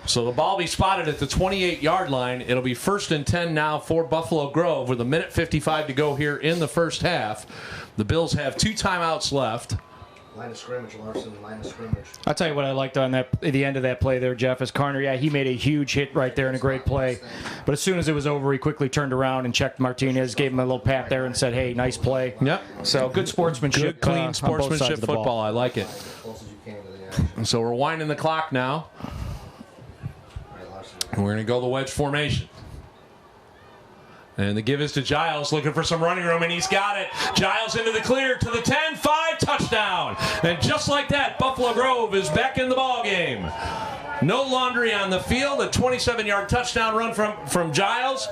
So the ball will be spotted at the 28-yard line. It'll be 1st and 10 now for Buffalo Grove with 1:55 to go here in the first half. The Bills have 2 timeouts left. Line of scrimmage, Larson, line of scrimmage. I'll tell you what I liked on the end of that play there, Jeff, is Carner. Yeah, he made a huge hit right there and a great play. But as soon as it was over, he quickly turned around and checked Martinez, gave him a little pat there and said, hey, nice play. Yep. So good sportsmanship. Good, clean sportsmanship football. I like it. As close as you can to the action. So we're winding the clock now. And we're going to go the wedge formation. And the give is to Giles, looking for some running room, and he's got it. Giles into the clear to the 10-5, touchdown. And just like that, Buffalo Grove is back in the ball game. No laundry on the field. A 27-yard touchdown run from Giles.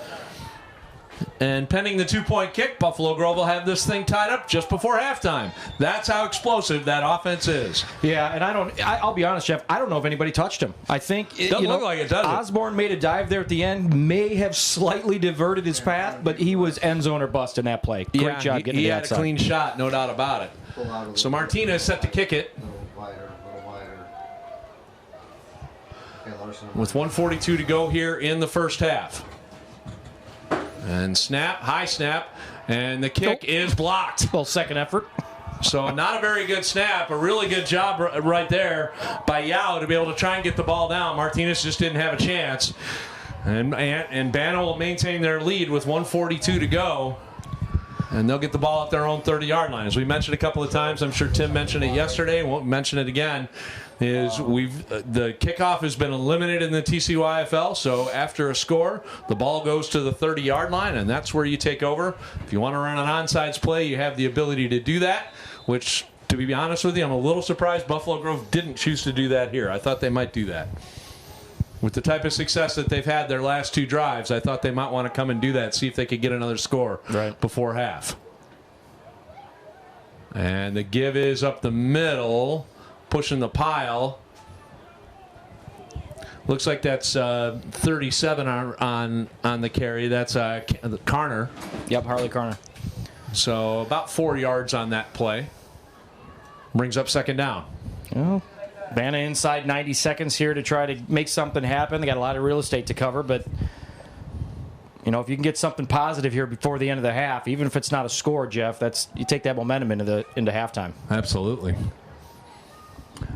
And pending the 2-point kick, Buffalo Grove will have this thing tied up just before halftime. That's how explosive that offense is. Yeah, and I'll be honest, Jeff, I don't know if anybody touched him. I think doesn't look like it, does it? Osborne made a dive there at the end, may have slightly diverted his path, but he was end zone or bust in that play. Great job getting to the outside. He had a clean shot, no doubt about it. So Martinez set to kick it. A little wider. Okay, Larson. With 1:42 to go here in the first half. And snap, high snap, and the kick is blocked. Well, second effort. So not a very good snap, a really good job right there by Yao to be able to try and get the ball down. Martinez just didn't have a chance. And BANA will maintain their lead with 1:42 to go. And they'll get the ball at their own 30-yard line. As we mentioned a couple of times, I'm sure Tim mentioned it yesterday, won't mention it again, is the kickoff has been eliminated in the TCYFL, so after a score, the ball goes to the 30-yard line, and that's where you take over. If you want to run an onside play, you have the ability to do that, which, to be honest with you, I'm a little surprised Buffalo Grove didn't choose to do that here. I thought they might do that. With the type of success that they've had their last 2 drives, I thought they might want to come and do that, see if they could get another score before half. And the give is up the middle, pushing the pile. Looks like that's 37 on the carry. That's Carner. Yep, Harley Carner. So about 4 yards on that play. Brings up second down. Well, BANA inside 90 seconds here to try to make something happen. They got a lot of real estate to cover, but you know, if you can get something positive here before the end of the half, even if it's not a score, Jeff, that's you take that momentum into halftime. Absolutely.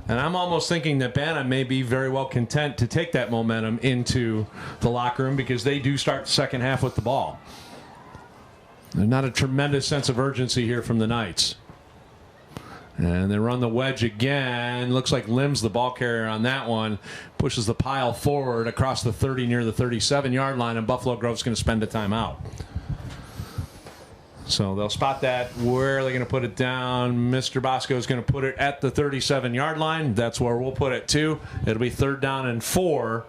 And I'm almost thinking that BANA may be very well content to take that momentum into the locker room because they do start the second half with the ball. There's not a tremendous sense of urgency here from the Knights. And they run the wedge again. Looks like Lim's the ball carrier on that one. Pushes the pile forward across the 30 near the 37-yard line, and Buffalo Grove's going to spend a timeout. So they'll spot that. Where are they going to put it down? Mr. Bosco is going to put it at the 37-yard line. That's where we'll put it, too. It'll be 3rd down and 4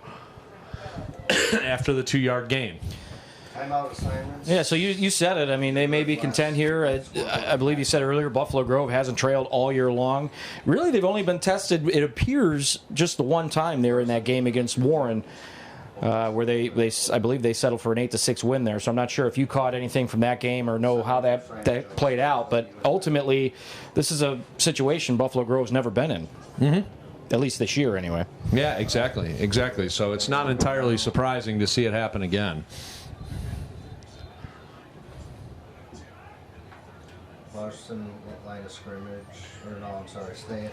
after the 2-yard gain. Timeout assignments. Yeah, so you said it. I mean, they may be content here. I believe you said earlier, Buffalo Grove hasn't trailed all year long. Really, they've only been tested, it appears, just the one time there in that game against Warren, where they I believe they settled for an 8-6 win there. So I'm not sure if you caught anything from that game or know how that played out. But ultimately, this is a situation Buffalo Grove's never been in. Mm-hmm. At least this year, anyway. Yeah, exactly. So it's not entirely surprising to see it happen again. Larson, line of scrimmage, or no, I'm sorry, stay.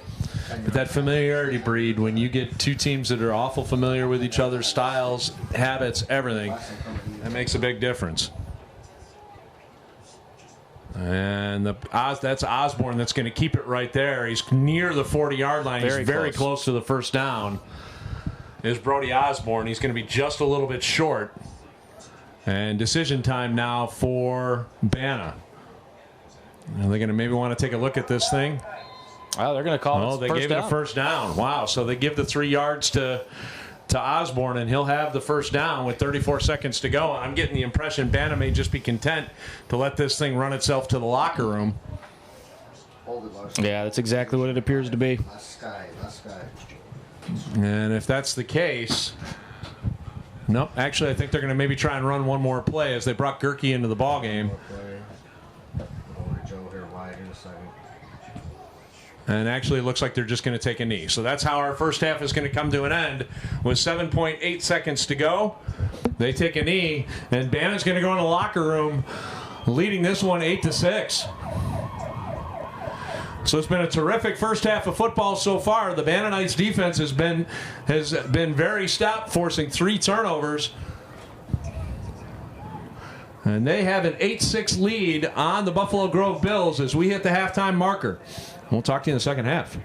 But that familiarity breed, when you get two teams that are awful familiar with each other's styles, habits, everything, that makes a big difference. And that's Osborne that's going to keep it right there. He's near the 40-yard line. He's very close to the first down. Is Brody Osborne. He's going to be just a little bit short. And decision time now for BANA. Are they going to maybe want to take a look at this thing? Well, they're going to call it they gave it a first down. Wow, so they give the 3 yards to Osborne, and he'll have the first down with 34 seconds to go. I'm getting the impression BANA may just be content to let this thing run itself to the locker room. Yeah, that's exactly what it appears to be. Last guy. And if that's the case... Nope, actually, I think they're going to maybe try and run one more play as they brought Gerke into the ball game. And actually, it looks like they're just going to take a knee. So that's how our first half is going to come to an end. With 7.8 seconds to go, they take a knee, and BANA's going to go in the locker room, leading this one 8-6. So it's been a terrific first half of football so far. The BANA Knights defense has been very stout, forcing 3 turnovers. And they have an 8-6 lead on the Buffalo Grove Bills as we hit the halftime marker. We'll talk to you in the second half.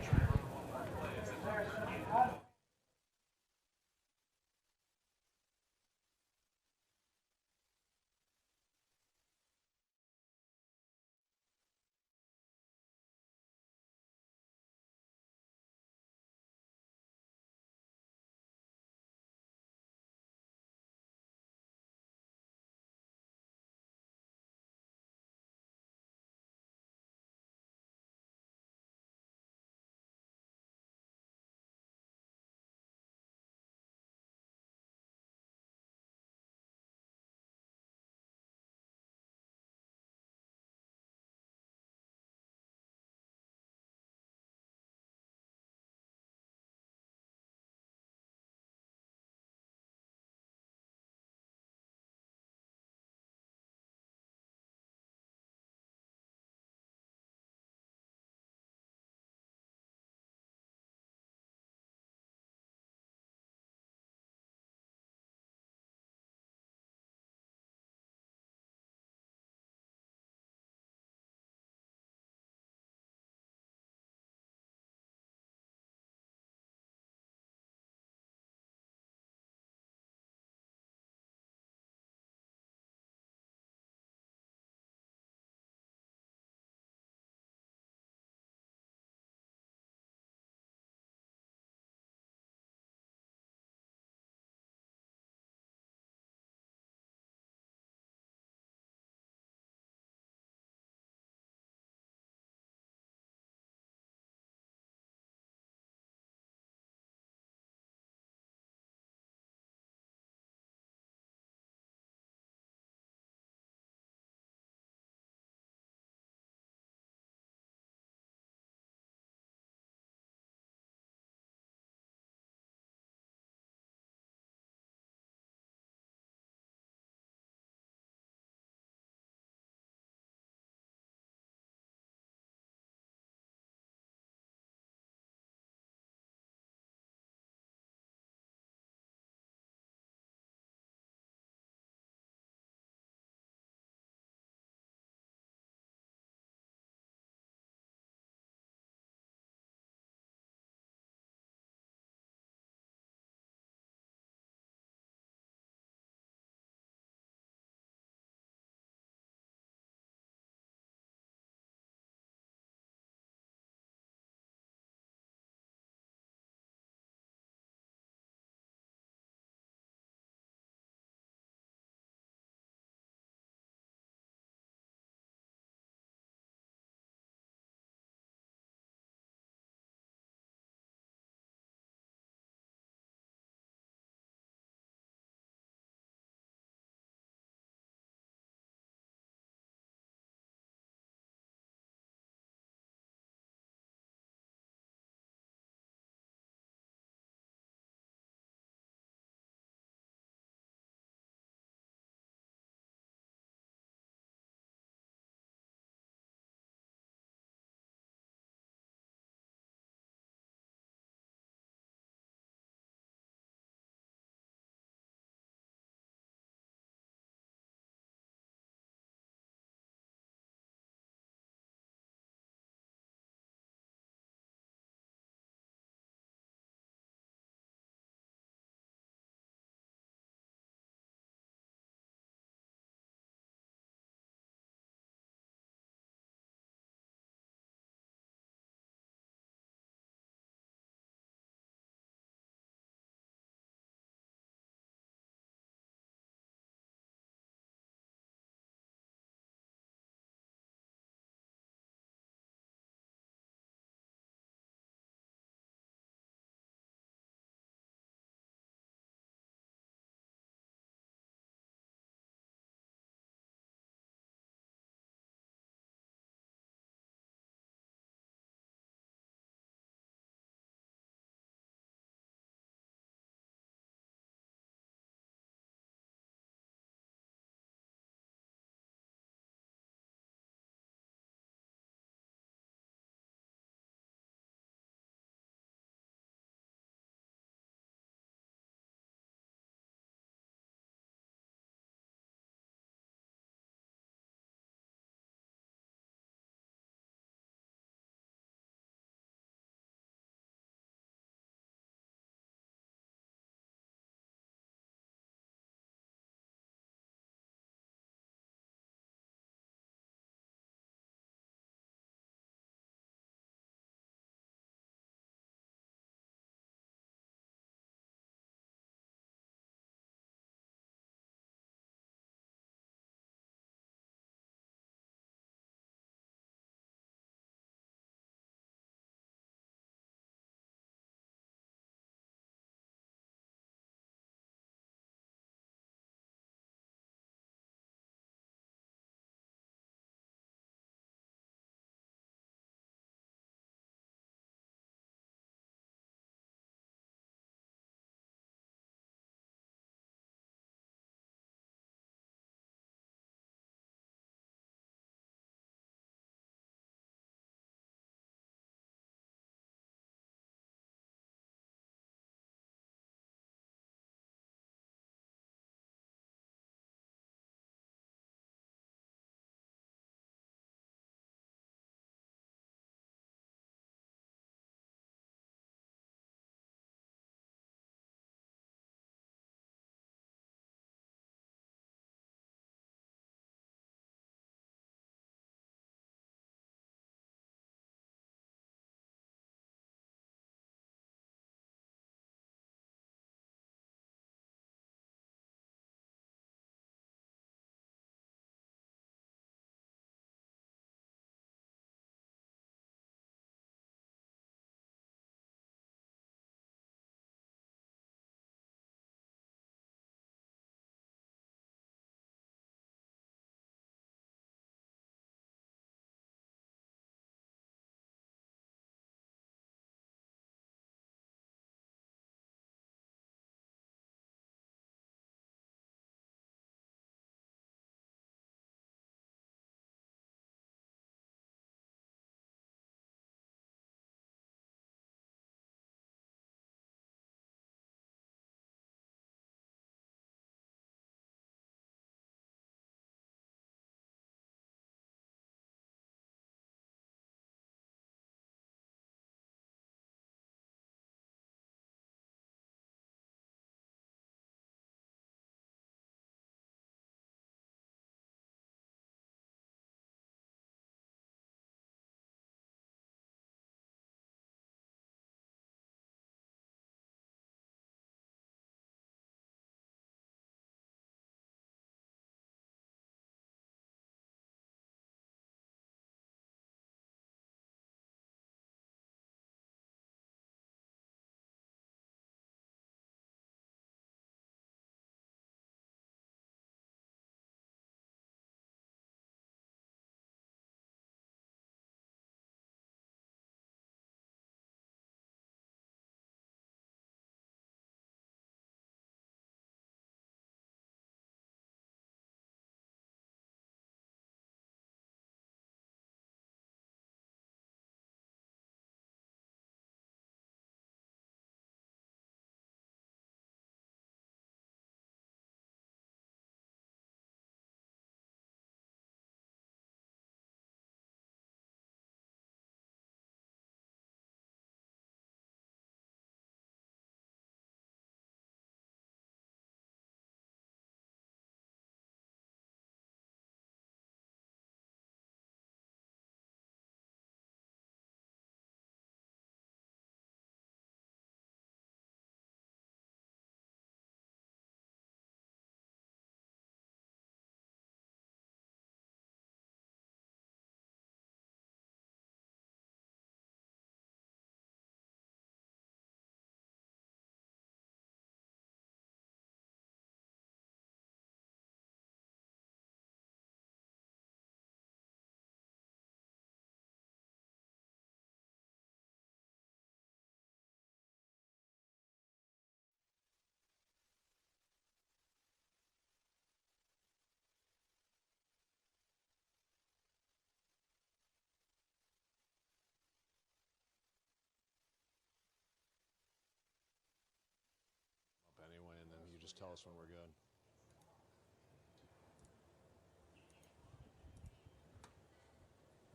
tell us when we're good.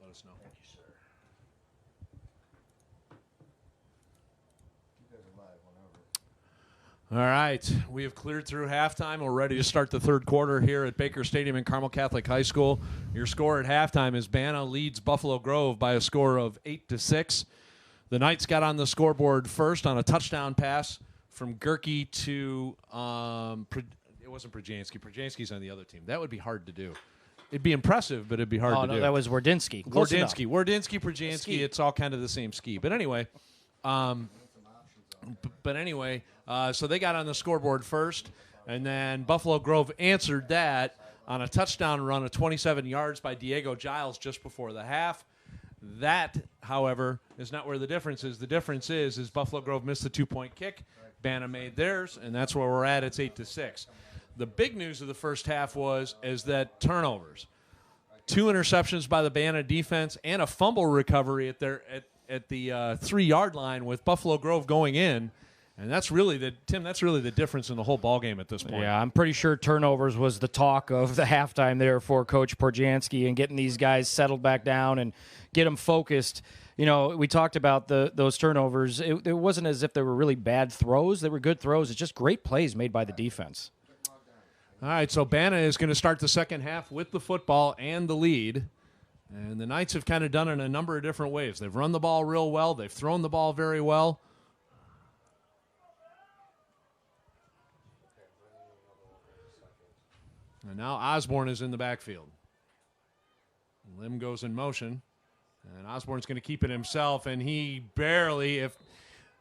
Let us know. Thank you, sir. You guys are live whenever. All right, we have cleared through halftime. We're ready to start the third quarter here at Baker Stadium in Carmel Catholic High School. Your score at halftime is BANA leads Buffalo Grove by a score of 8-6. The Knights got on the scoreboard first on a touchdown pass from Gerke to it wasn't Projansky. Projansky's on the other team. That would be hard to do. It'd be impressive, but it'd be hard to do. That was Wardinsky. Wardinsky, Projansky. It's all kind of the same ski. But anyway, so they got on the scoreboard first, and then Buffalo Grove answered that on a touchdown run of 27 yards by Diego Giles just before the half. That, however, is not where the difference is. The difference is Buffalo Grove missed the 2-point kick. BANA made theirs, and that's where we're at. It's 8-6. The big news of the first half is that turnovers. 2 interceptions by the BANA defense and a fumble recovery at the 3-yard line with Buffalo Grove going in. And that's really the difference in the whole ballgame at this point. Yeah, I'm pretty sure turnovers was the talk of the halftime there for Coach Porjanski and getting these guys settled back down and get them focused. You know, we talked about those turnovers. It wasn't as if they were really bad throws. They were good throws. It's just great plays made by the defense. All right, so BANA is going to start the second half with the football and the lead. And the Knights have kind of done it in a number of different ways. They've run the ball real well. They've thrown the ball very well. And now Osborne is in the backfield. Lim goes in motion. And Osborne's going to keep it himself, and he barely,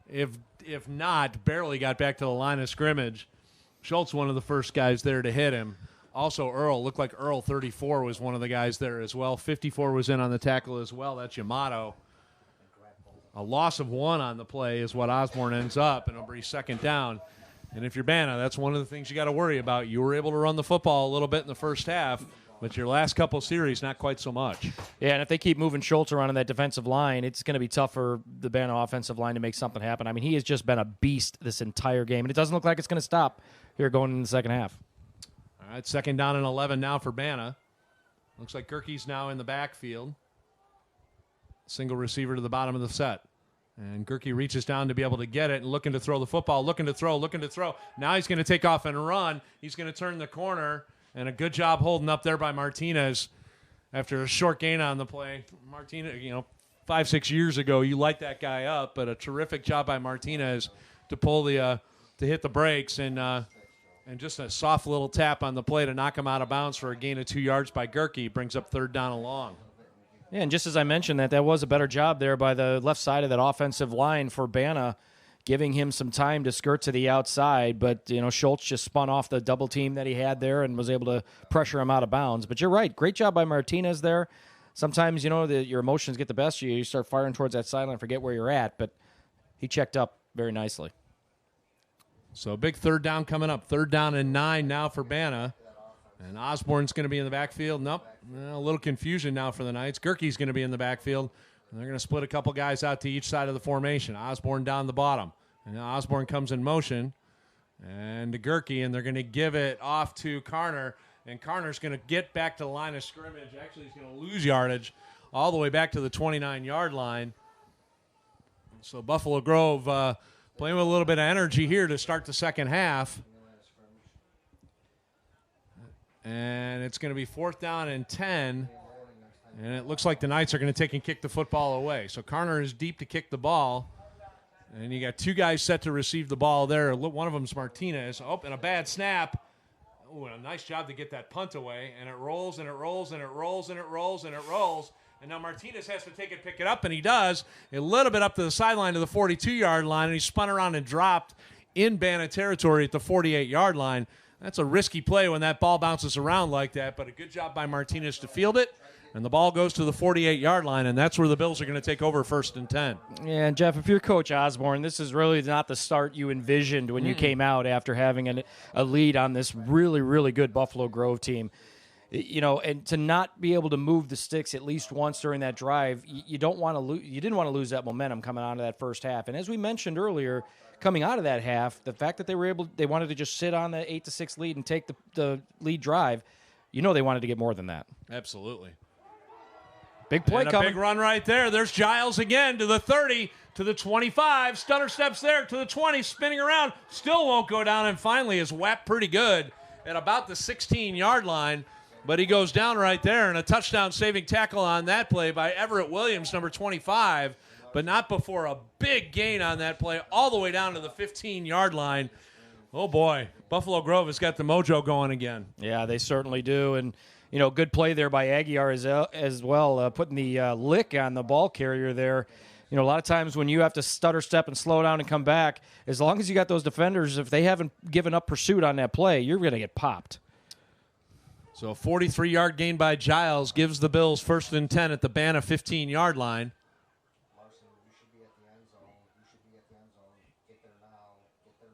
if not, barely got back to the line of scrimmage. Schultz, one of the first guys there to hit him. Also, looked like Earl, 34, was one of the guys there as well. 54 was in on the tackle as well. That's Yamato. A loss of 1 on the play is what Osborne ends up, and it'll be second down. And if you're BANA, that's one of the things you got to worry about. You were able to run the football a little bit in the first half, but your last couple series, not quite so much. Yeah, and if they keep moving Schultz around on that defensive line, it's going to be tough for the BANA offensive line to make something happen. I mean, he has just been a beast this entire game, and it doesn't look like it's going to stop here going in the second half. All right, second down and 11 now for BANA. Looks like Gerke's now in the backfield. Single receiver to the bottom of the set. And Gerke reaches down to be able to get it and looking to throw the football, looking to throw. Now he's going to take off and run. He's going to turn the corner, and a good job holding up there by Martinez after a short gain on the play. Martinez, 5-6 years ago, you light that guy up, but a terrific job by Martinez to pull to hit the brakes and just a soft little tap on the play to knock him out of bounds for a gain of 2 yards by Gerke. Brings up third down and long. Yeah, and just as I mentioned, that was a better job there by the left side of that offensive line for BANA, giving him some time to skirt to the outside. But, Schultz just spun off the double team that he had there and was able to pressure him out of bounds. But you're right. Great job by Martinez there. Sometimes, your emotions get the best of you. You start firing towards that sideline, forget where you're at. But he checked up very nicely. So a big third down coming up. Third down and 9 now for BANA. And Osborne's going to be in the backfield. Nope. A little confusion now for the Knights. Gerke's going to be in the backfield. And they're going to split a couple guys out to each side of the formation. Osborne down the bottom. And now Osborne comes in motion. And to Gerke, and they're going to give it off to Carner. And Carner's going to get back to the line of scrimmage. Actually, he's going to lose yardage all the way back to the 29-yard line. So Buffalo Grove playing with a little bit of energy here to start the second half. And it's going to be fourth down and 10. And it looks like the Knights are going to take and kick the football away. So Carner is deep to kick the ball. And you got 2 guys set to receive the ball there. One of them's Martinez. Oh, and a bad snap. Oh, and a nice job to get that punt away. And it rolls, and it rolls, and it rolls, and it rolls, and it rolls. And now Martinez has to take it, pick it up, and he does. A little bit up to the sideline to the 42-yard line, and he spun around and dropped in BANA territory at the 48-yard line. That's a risky play when that ball bounces around like that, but a good job by Martinez to field it. And the ball goes to the 48-yard line, and that's where the Bills are going to take over first and 10. Yeah, and Jeff, if you're Coach Osborne, this is really not the start you envisioned when you came out after having a lead on this really, really good Buffalo Grove team. and to not be able to move the sticks at least once during that drive, you don't want to lose. You didn't want to lose that momentum coming out of that first half. And as we mentioned earlier, coming out of that half, the fact that they wanted to just sit on the 8-6 lead and take the lead drive, they wanted to get more than that. Absolutely. Big play and coming. A big run right there. There's Giles again to the 30, to the 25. Stutter steps there to the 20, spinning around. Still won't go down, and finally is whacked pretty good at about the 16-yard line. But he goes down right there, and a touchdown-saving tackle on that play by Everett Williams, number 25, but not before a big gain on that play all the way down to the 15-yard line. Oh, boy. Buffalo Grove has got the mojo going again. Yeah, they certainly do. And, good play there by Aguiar as well, putting the lick on the ball carrier there. A lot of times when you have to stutter step and slow down and come back, as long as you got those defenders, if they haven't given up pursuit on that play, you're going to get popped. So a 43-yard gain by Giles gives the Bills 1st and 10 at the BANA 15-yard line. Larson, you should be at the end zone. You should be at the end zone. Get there now. Get there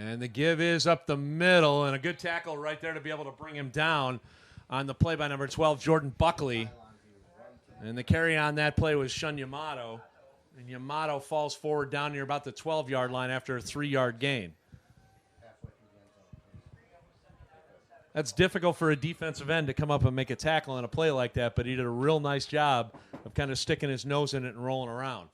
now. And the give is up the middle, and a good tackle right there to be able to bring him down on the play by number 12, Jordan Buckley. And the carry on that play was Shun Yamato. And Yamato falls forward down near about the 12-yard line after a 3-yard gain. That's difficult for a defensive end to come up and make a tackle on a play like that, but he did a real nice job of kind of sticking his nose in it and rolling around.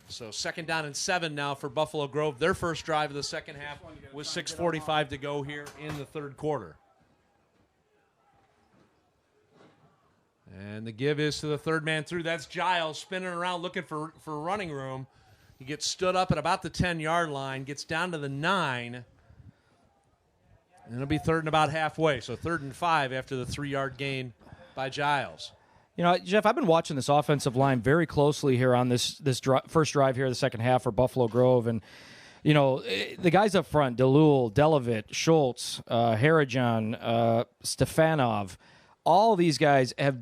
So 2nd down and 7 now for Buffalo Grove. Their first drive of the second half with 6:45 to go here in the third quarter. And the give is to the third man through. That's Giles spinning around looking for running room. He gets stood up at about the 10-yard line, gets down to the 9. And it'll be 3rd and about halfway. So 3rd and 5 after the 3-yard gain by Giles. Jeff, I've been watching this offensive line very closely here on this first drive here, the second half for Buffalo Grove. And, the guys up front, DeLuel, Delavitt, Schultz, Harajan, Stefanov, all these guys have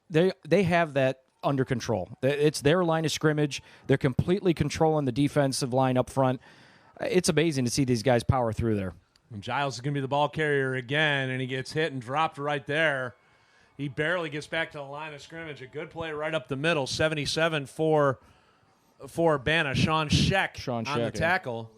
they have that under control. It's their line of scrimmage. They're completely controlling the defensive line up front. It's amazing to see these guys power through there. And Giles is going to be the ball carrier again, and he gets hit and dropped right there. He barely gets back to the line of scrimmage. A good play right up the middle. 77 for BANA. Sean Scheck on the tackle.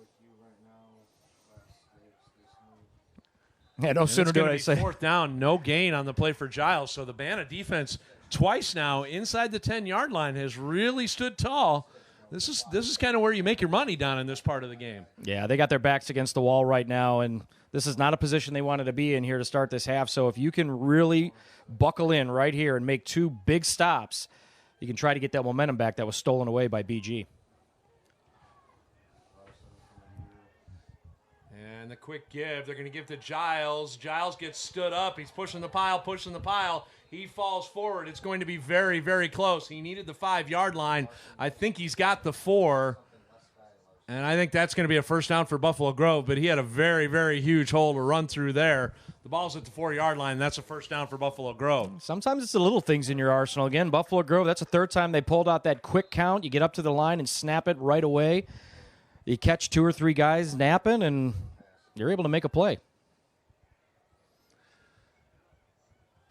Yeah, no sooner do I say. 4th down, no gain on the play for Giles. So the BANA defense twice now inside the 10-yard line has really stood tall. This is kind of where you make your money down in this part of the game. Yeah, they got their backs against the wall right now, and this is not a position they wanted to be in here to start this half. So if you can really buckle in right here and make 2 big stops, you can try to get that momentum back that was stolen away by BG. And the quick give, they're going to give to Giles. Giles gets stood up. He's pushing the pile. He falls forward. It's going to be very, very close. He needed the 5-yard line. I think he's got the 4. And I think that's going to be a first down for Buffalo Grove, but he had a very, very huge hole to run through there. The ball's at the 4-yard line. That's a first down for Buffalo Grove. Sometimes it's the little things in your arsenal. Again, Buffalo Grove, that's the 3rd time they pulled out that quick count. You get up to the line and snap it right away. You catch 2 or 3 guys napping, and you're able to make a play.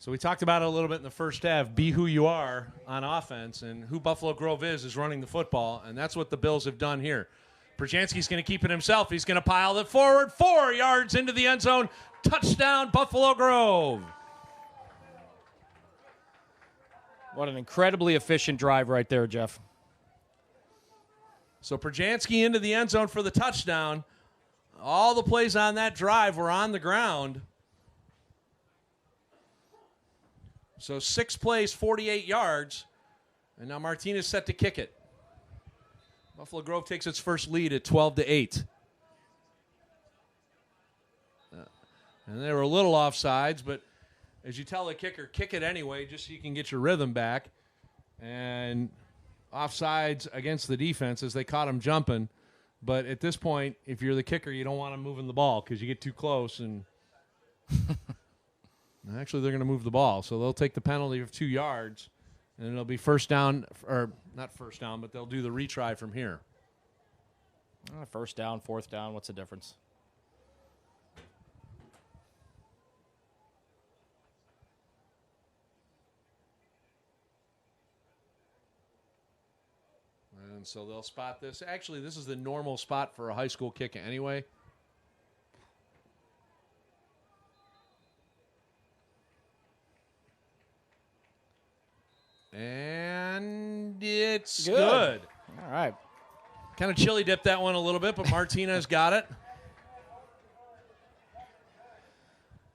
So we talked about it a little bit in the first half. Be who you are on offense, and who Buffalo Grove is running the football, and that's what the Bills have done here. Perjanski's going to keep it himself. He's going to pile it forward, 4 yards into the end zone. Touchdown, Buffalo Grove. What an incredibly efficient drive right there, Jeff. So Perjanski into the end zone for the touchdown. All the plays on that drive were on the ground. So 6 plays, 48 yards. And now Martinez set to kick it. Buffalo Grove takes its first lead at 12-8. And they were a little offsides, but as you tell the kicker, kick it anyway just so you can get your rhythm back. And offsides against the defense as they caught him jumping. But at this point, if you're the kicker, you don't want him moving the ball because you get too close. And actually, they're going to move the ball. So they'll take the penalty of 2 yards. And it'll be first down, or not first down, but they'll do the retry from here. First down, 4th down, what's the difference? And so they'll spot this. Actually, this is the normal spot for a high school kick anyway. And it's good. All right. Kind of chili dipped that one a little bit, but Martinez got it.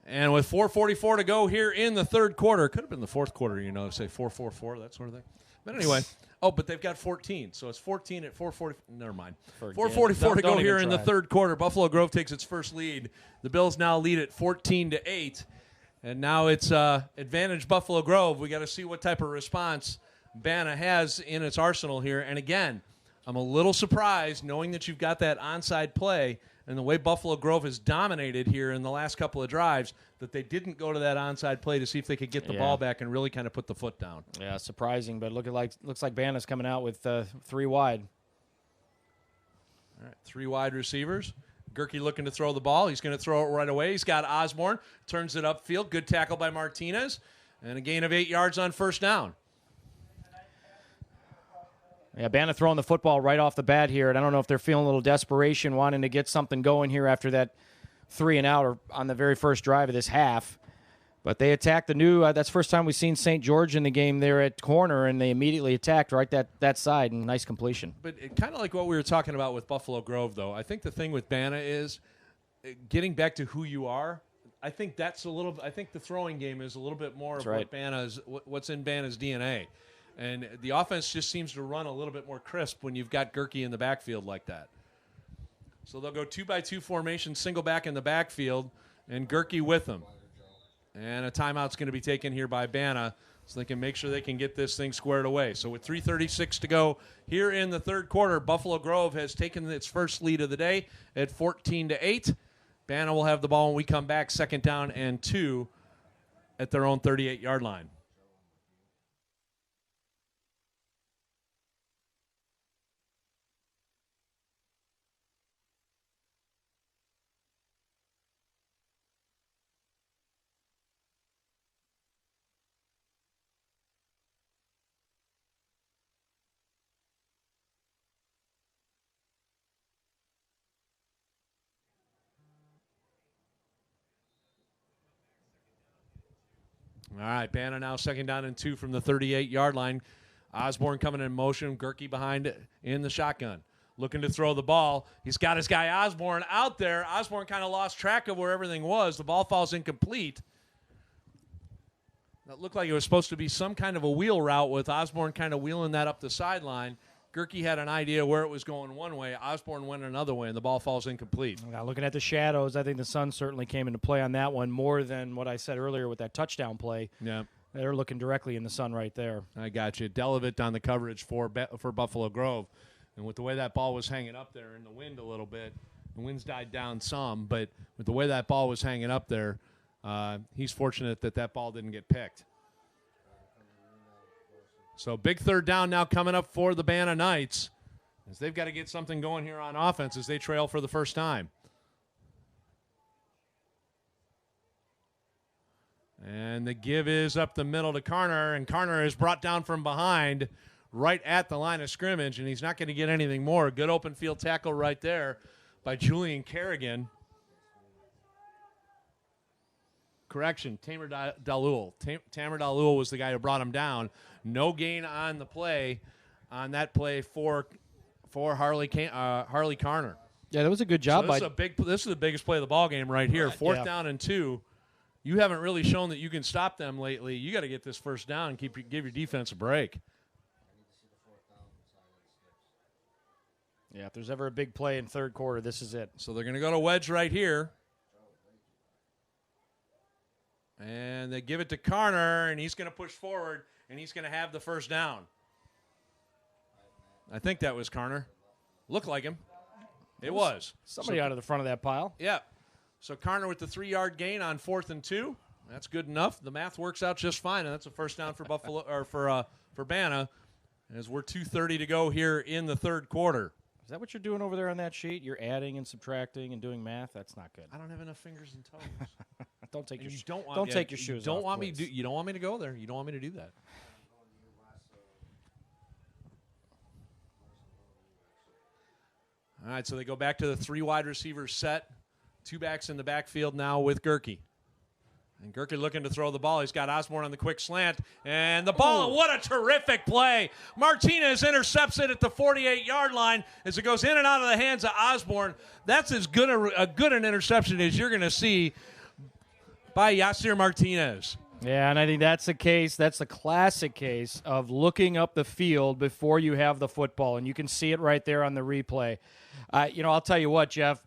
And with 4:44 to go here in the third quarter, could have been the fourth quarter, say 4:44, that sort of thing. But anyway, but they've got 14, so it's 14 at 4:40. Never mind. 4:44 to go here in the third quarter. Buffalo Grove takes its first lead. The Bills now lead at 14-8, and now it's advantage Buffalo Grove. We got to see what type of response BANA has in its arsenal here. And again, I'm a little surprised knowing that you've got that onside play and the way Buffalo Grove has dominated here in the last couple of drives, that they didn't go to that onside play to see if they could get the ball back and really kind of put the foot down. Yeah, surprising, but looks like BANA's coming out with 3 wide. All right, 3 wide receivers. Gerke looking to throw the ball. He's going to throw it right away. He's got Osborne. Turns it upfield. Good tackle by Martinez. And a gain of 8 yards on first down. Yeah, BANA throwing the football right off the bat here, and I don't know if they're feeling a little desperation, wanting to get something going here after that 3 and out or on the very first drive of this half. But they attacked the new, that's the first time we've seen St. George in the game there at corner, and they immediately attacked right that side, and nice completion. But kind of like what we were talking about with Buffalo Grove, though. I think the thing with BANA is getting back to who you are. I think I think the throwing game is a little bit more of what's in BANA's DNA. And the offense just seems to run a little bit more crisp when you've got Gerke in the backfield like that. So they'll go 2-by-2 formation, single back in the backfield, and Gerke with them. And a timeout's going to be taken here by BANA so they can make sure they can get this thing squared away. So with 3:36 to go here in the third quarter, Buffalo Grove has taken its first lead of the day at 14-8. BANA will have the ball when we come back, 2nd down and 2 at their own 38-yard line. All right, BANA now 2nd down and 2 from the 38-yard line. Osborne coming in motion, Gerke behind in the shotgun. Looking to throw the ball. He's got his guy Osborne out there. Osborne kind of lost track of where everything was. The ball falls incomplete. That looked like it was supposed to be some kind of a wheel route with Osborne kind of wheeling that up the sideline. Gerke had an idea where it was going one way. Osborne went another way, and the ball falls incomplete. Now, looking at the shadows, I think the sun certainly came into play on that one more than what I said earlier with that touchdown play. Yeah. They're looking directly in the sun right there. I got you. Delavit on the coverage for Buffalo Grove. And with the way that ball was hanging up there in the wind a little bit, the wind's died down some, but with the way that ball was hanging up there, he's fortunate that ball didn't get picked. So big 3rd down now coming up for the BANA Knights, as they've got to get something going here on offense as they trail for the first time. And the give is up the middle to Carner, and Carner is brought down from behind right at the line of scrimmage, and he's not going to get anything more. Good open field tackle right there by Julian Kerrigan. Correction, Tamer Dalul. Tamer Dalul was the guy who brought him down. No gain on the play, on that play for Harley Carner. Yeah, that was a good job. So this is the biggest play of the ball game right here. 4th down and 2. You haven't really shown that you can stop them lately. You got to get this first down and give your defense a break. Yeah, if there's ever a big play in third quarter, this is it. So they're going to go to wedge right here. And they give it to Carner, and he's going to push forward, and he's going to have the first down. I think that was Carner. Looked like him. It was. Somebody out of the front of that pile. Yeah. So Carner with the 3-yard gain on 4th and 2. That's good enough. The math works out just fine, and that's a first down for Buffalo or for BANA, as we're 2:30 to go here in the third quarter. Is that what you're doing over there on that sheet? You're adding and subtracting and doing math? That's not good. I don't have enough fingers and toes. Don't take your take your shoes don't off, want please. me to you don't want me to go there. You don't want me to do that. All right, so they go back to the 3 wide receivers set. 2 backs in the backfield now with Gerke. And Gerke looking to throw the ball. He's got Osborne on the quick slant. And the ball, what a terrific play. Martinez intercepts it at the 48-yard line as it goes in and out of the hands of Osborne. That's as good an interception as you're going to see by Yasir Martinez. Yeah, and I think that's the case. That's the classic case of looking up the field before you have the football, and you can see it right there on the replay. I'll tell you what, Jeff,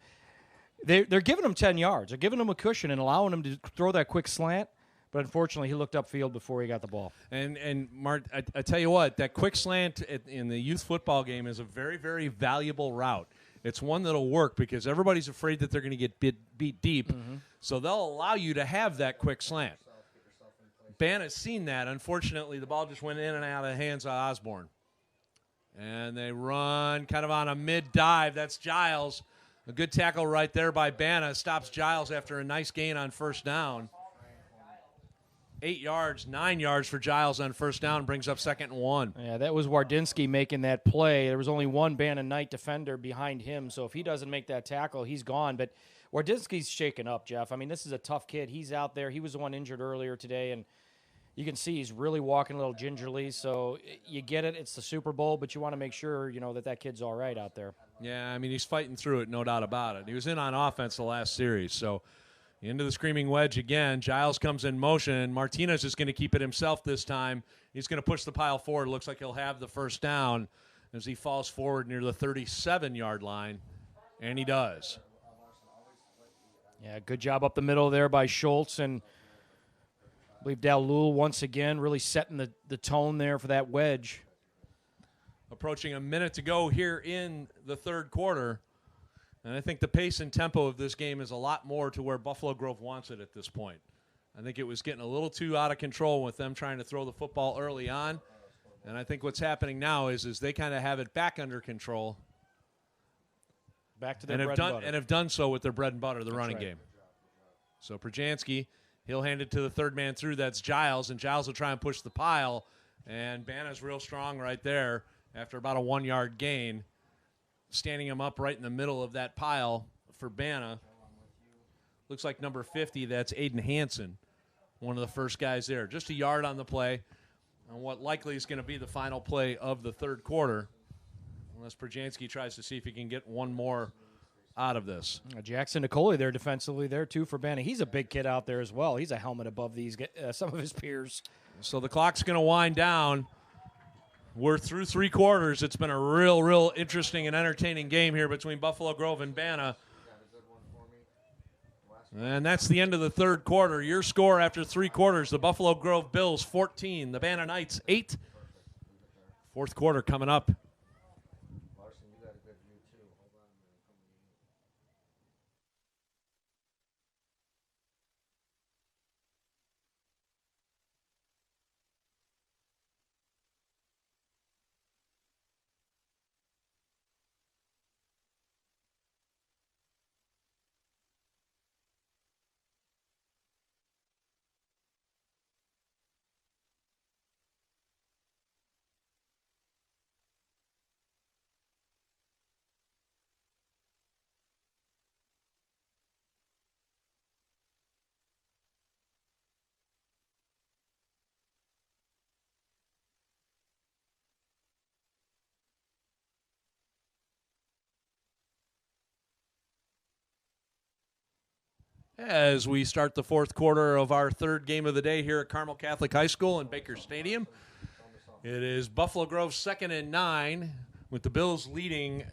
they're giving him 10 yards. They're giving him a cushion and allowing him to throw that quick slant, but unfortunately he looked upfield before he got the ball. And Mart, I tell you what, that quick slant in the youth football game is a very, very valuable route. It's one that'll work because everybody's afraid that they're going to get beat deep, so they'll allow you to have that quick slant. BANA's seen that. Unfortunately, the ball just went in and out of the hands of Osborne. And they run kind of on a mid-dive. That's Giles. A good tackle right there by BANA. Stops Giles after a nice gain on first down. 8 yards, 9 yards for Giles on first down. Brings up 2nd and 1. Yeah, that was Wardynski making that play. There was only one BANA Knight defender behind him, so if he doesn't make that tackle, he's gone. But Wardynski's shaken up, Jeff. I mean, this is a tough kid. He's out there. He was the one injured earlier today, and you can see he's really walking a little gingerly, so you get it. It's the Super Bowl, but you want to make sure, that kid's all right out there. Yeah, I mean, he's fighting through it, no doubt about it. He was in on offense the last series, so into the screaming wedge again. Giles comes in motion. Martinez is going to keep it himself this time. He's going to push the pile forward. Looks like he'll have the first down as he falls forward near the 37-yard line, and he does. Yeah, good job up the middle there by Schultz, and I believe Dalul once again really setting the tone there for that wedge. Approaching a minute to go here in the third quarter. And I think the pace and tempo of this game is a lot more to where Buffalo Grove wants it at this point. I think it was getting a little too out of control with them trying to throw the football early on. And I think what's happening now is they kind of have it back under control. Back to their and bread have and done butter. And have done so with their bread and butter, the running right. game. So Perjansky, he'll hand it to the third man through. That's Giles, and Giles will try and push the pile. And BANA's real strong right there after about a 1-yard gain, standing him up right in the middle of that pile for BANA. Looks like number 50, that's Aiden Hansen, one of the first guys there. Just a yard on the play on what likely is going to be the final play of the third quarter, unless Perjansky tries to see if he can get one more out of this. Jackson Nicole there defensively there, too, for BANA. He's a big kid out there as well. He's a helmet above some of his peers. So the clock's going to wind down. We're through 3 quarters. It's been a real interesting and entertaining game here between Buffalo Grove and BANA. And that's the end of the third quarter. Your score after 3 quarters, the Buffalo Grove Bills 14, the BANA Knights 8. Fourth quarter coming up. Larson, you got a good view too. Hold on a minute. As we start the fourth quarter of our third game of the day here at Carmel Catholic High School in Baker Stadium. It is Buffalo Grove 2nd and 9, with the Bills leading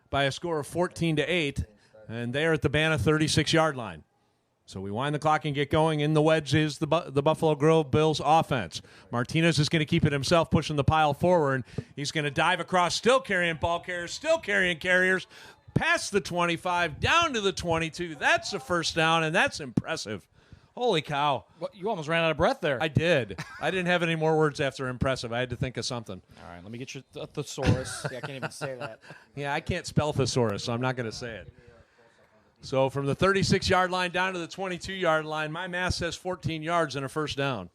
by a score of 14-8, and they are at the BANA 36-yard line. So we wind the clock and get going. In the wedge is the Buffalo Grove Bills offense. Martinez is going to keep it himself, pushing the pile forward. He's going to dive across, still carrying ball carriers, still carrying carriers, past the 25, down to the 22. That's a first down, and that's impressive. Holy cow. What, you almost ran out of breath there. I did. I didn't have any more words after impressive. I had to think of something. All right, let me get your thesaurus. Yeah, I can't even say that. Yeah, I can't spell thesaurus, so I'm not going to say it. So from the 36-yard line down to the 22-yard line, my math says 14 yards and a first down.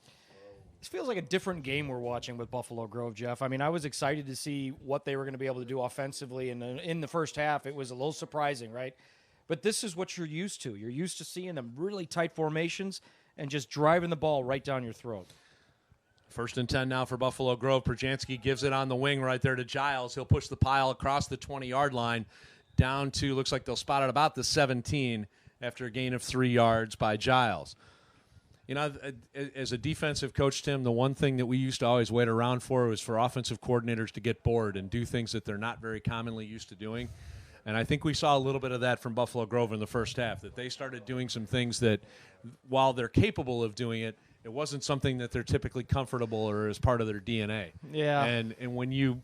This feels like a different game we're watching with Buffalo Grove, Jeff. I mean, I was excited to see what they were going to be able to do offensively, and in the first half, it was a little surprising, right? But this is what you're used to. You're used to seeing them really tight formations and just driving the ball right down your throat. 1st and 10 now for Buffalo Grove. Perjanski gives it on the wing right there to Giles. He'll push the pile across the 20-yard line down to, looks like they'll spot it about the 17 after a gain of 3 yards by Giles. You know, as a defensive coach, Tim, the one thing that we used to always wait around for was for offensive coordinators to get bored and do things that they're not very commonly used to doing. And I think we saw a little bit of that from Buffalo Grove in the first half, that they started doing some things that, while they're capable of doing it, it wasn't something that they're typically comfortable or as part of their DNA. Yeah. And when you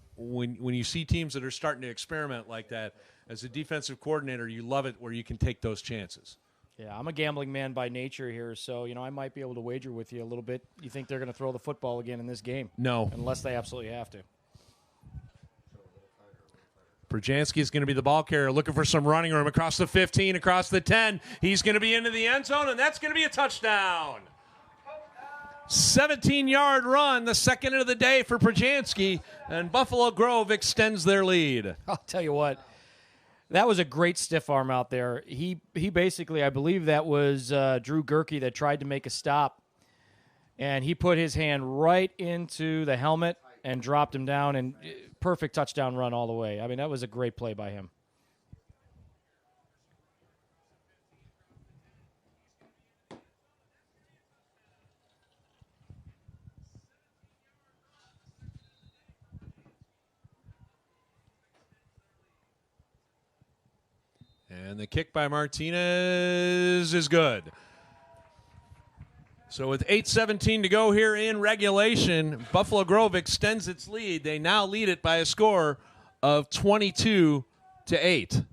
see teams that are starting to experiment like that, as a defensive coordinator, you love it where you can take those chances. Yeah, I'm a gambling man by nature here, so I might be able to wager with you a little bit. You think they're going to throw the football again in this game? No. Unless they absolutely have to. Perjanski is going to be the ball carrier, looking for some running room across the 15, across the 10. He's going to be into the end zone, and that's going to be a touchdown. 17-yard run, the second of the day for Perjanski, and Buffalo Grove extends their lead. I'll tell you what, that was a great stiff arm out there. He basically, I believe that was Drew Gerke that tried to make a stop, and he put his hand right into the helmet and dropped him down, and perfect touchdown run all the way. I mean, that was a great play by him. And the kick by Martinez is good. So with 8:17 to go here in regulation, Buffalo Grove extends its lead. They now lead it by a score of 22-8.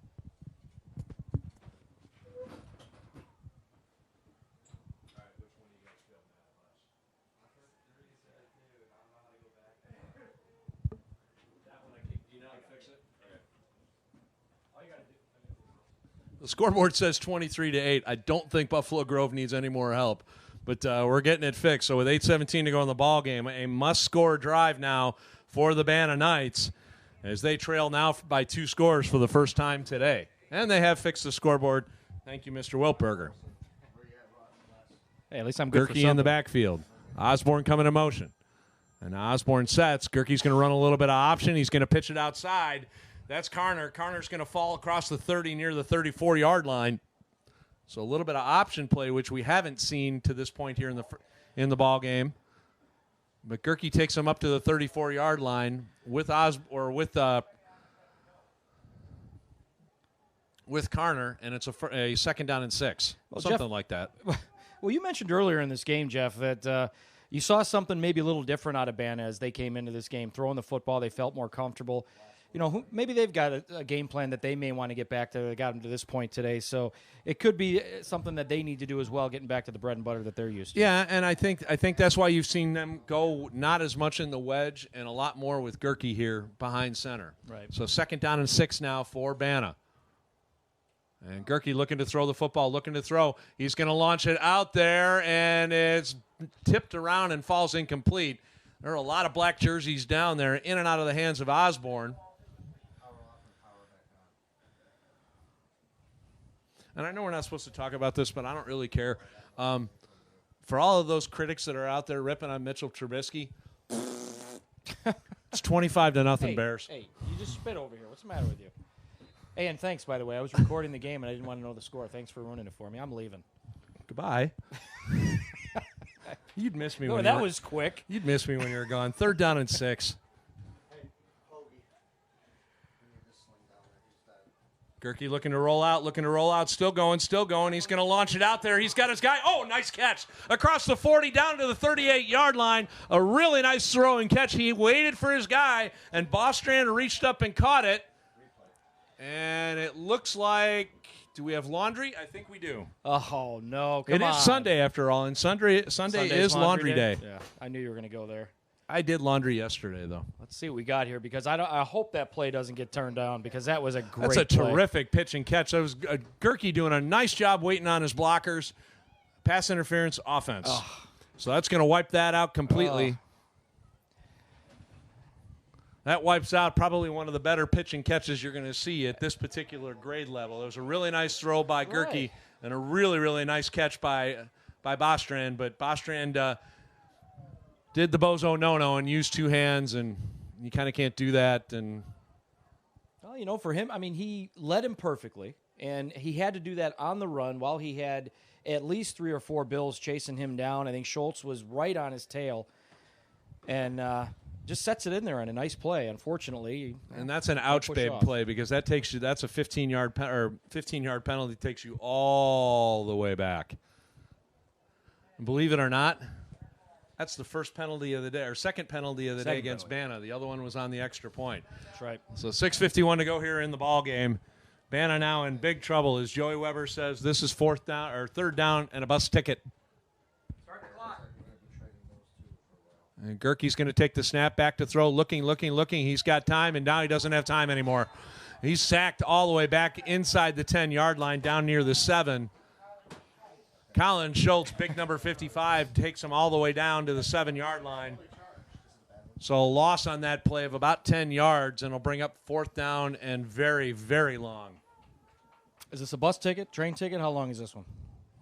The scoreboard says 23-8. I don't think Buffalo Grove needs any more help, but we're getting it fixed. So with 8:17 to go in the ball game, a must-score drive now for the BANA Knights as they trail now by 2 scores for the first time today. And they have fixed the scoreboard. Thank you, Mr. Wiltberger. Hey, at least I'm good for Gerke something. in the backfield. Osborne coming in motion. And Osborne sets. Gerke's going to run a little bit of option. He's going to pitch it outside. That's Carner. Carner's going to fall across the 30 near the 34-yard line. So a little bit of option play, which we haven't seen to this point here in the ball game. But Gerke takes him up to the 34-yard line with Carner, and it's a second down and 6, something Jeff, like that. Well, you mentioned earlier in this game, Jeff, that you saw something maybe a little different out of BANA as they came into this game. Throwing the football, they felt more comfortable. Maybe they've got a game plan that they may want to get back to. They got them to this point today. So it could be something that they need to do as well, getting back to the bread and butter that they're used to. Yeah, and I think that's why you've seen them go not as much in the wedge and a lot more with Gerke here behind center. Right. So second down and 6 now for BANA. And Gerke looking to throw the football, looking to throw. He's going to launch it out there, and it's tipped around and falls incomplete. There are a lot of black jerseys down there, in and out of the hands of Osborne. And I know we're not supposed to talk about this, but I don't really care. For all of those critics that are out there ripping on Mitchell Trubisky, it's 25-0 Bears. Hey, you just spit over here. What's the matter with you? Hey, and thanks, by the way. I was recording the game, and I didn't want to know the score. Thanks for ruining it for me. I'm leaving. Goodbye. You'd miss me. No, when that you were, was quick. You'd miss me when you were gone. Third down and 6. Gerke looking to roll out, still going. He's going to launch it out there. He's got his guy. Oh, nice catch. Across the 40, down to the 38-yard line. A really nice throwing catch. He waited for his guy, and Bostrand reached up and caught it. And it looks like, do we have laundry? I think we do. Oh, no. Come on. It is Sunday, after all, and Sunday is laundry day. Yeah, I knew you were going to go there. I did laundry yesterday, though. Let's see what we got here, because I hope that play doesn't get turned down, because that was a great That's a play. terrific pitch and catch. That was Gerke doing a nice job waiting on his blockers. Pass interference, offense. So that's going to wipe that out completely. That wipes out probably one of the better pitch and catches you're going to see at this particular grade level. It was a really nice throw by Gerke and a really, really nice catch by Bostrand. But Bostrand did the bozo no-no and used two hands, and you kind of can't do that. And well, for him, I mean, he led him perfectly, and he had to do that on the run while he had at least 3 or 4 Bills chasing him down. I think Schultz was right on his tail, and just sets it in there on a nice play. Unfortunately, and that's an ouch babe play because that takes you. That's a 15-yard 15-yard penalty takes you all the way back. And believe it or not, that's the first penalty of the day, or second penalty of the day against BANA. The other one was on the extra point. That's right. So 6:51 to go here in the ball game. BANA now in big trouble, as Joey Weber says. This is third down and a bus ticket. Start the clock. And Gerke's going to take the snap back to throw, looking. He's got time, and now he doesn't have time anymore. He's sacked all the way back inside the 10-yard line, down near the 7. Colin Schultz, big number 55, takes him all the way down to the 7-yard line. So a loss on that play of about 10 yards, and it'll bring up 4th down and very, very long. Is this a bus ticket, train ticket? How long is this one?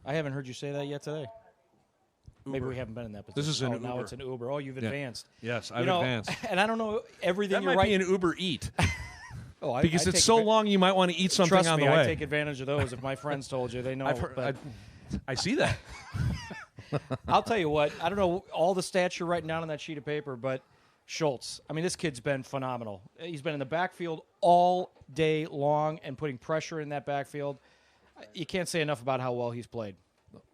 I haven't heard you say that yet today. Uber. Maybe we haven't been in that position. This is an Now Uber. it's an Uber. Oh, you've advanced. Yes, I've advanced. And I don't know everything That you're might right. be an Uber Eat. Because it's so long you might want to eat something Trust on me, the way. I take advantage of those. If my friends told you, they know. I've heard, but I see that. I'll tell you what. I don't know all the stats you're writing down on that sheet of paper, but Schultz, I mean, this kid's been phenomenal. He's been in the backfield all day long and putting pressure in that backfield. You can't say enough about how well he's played.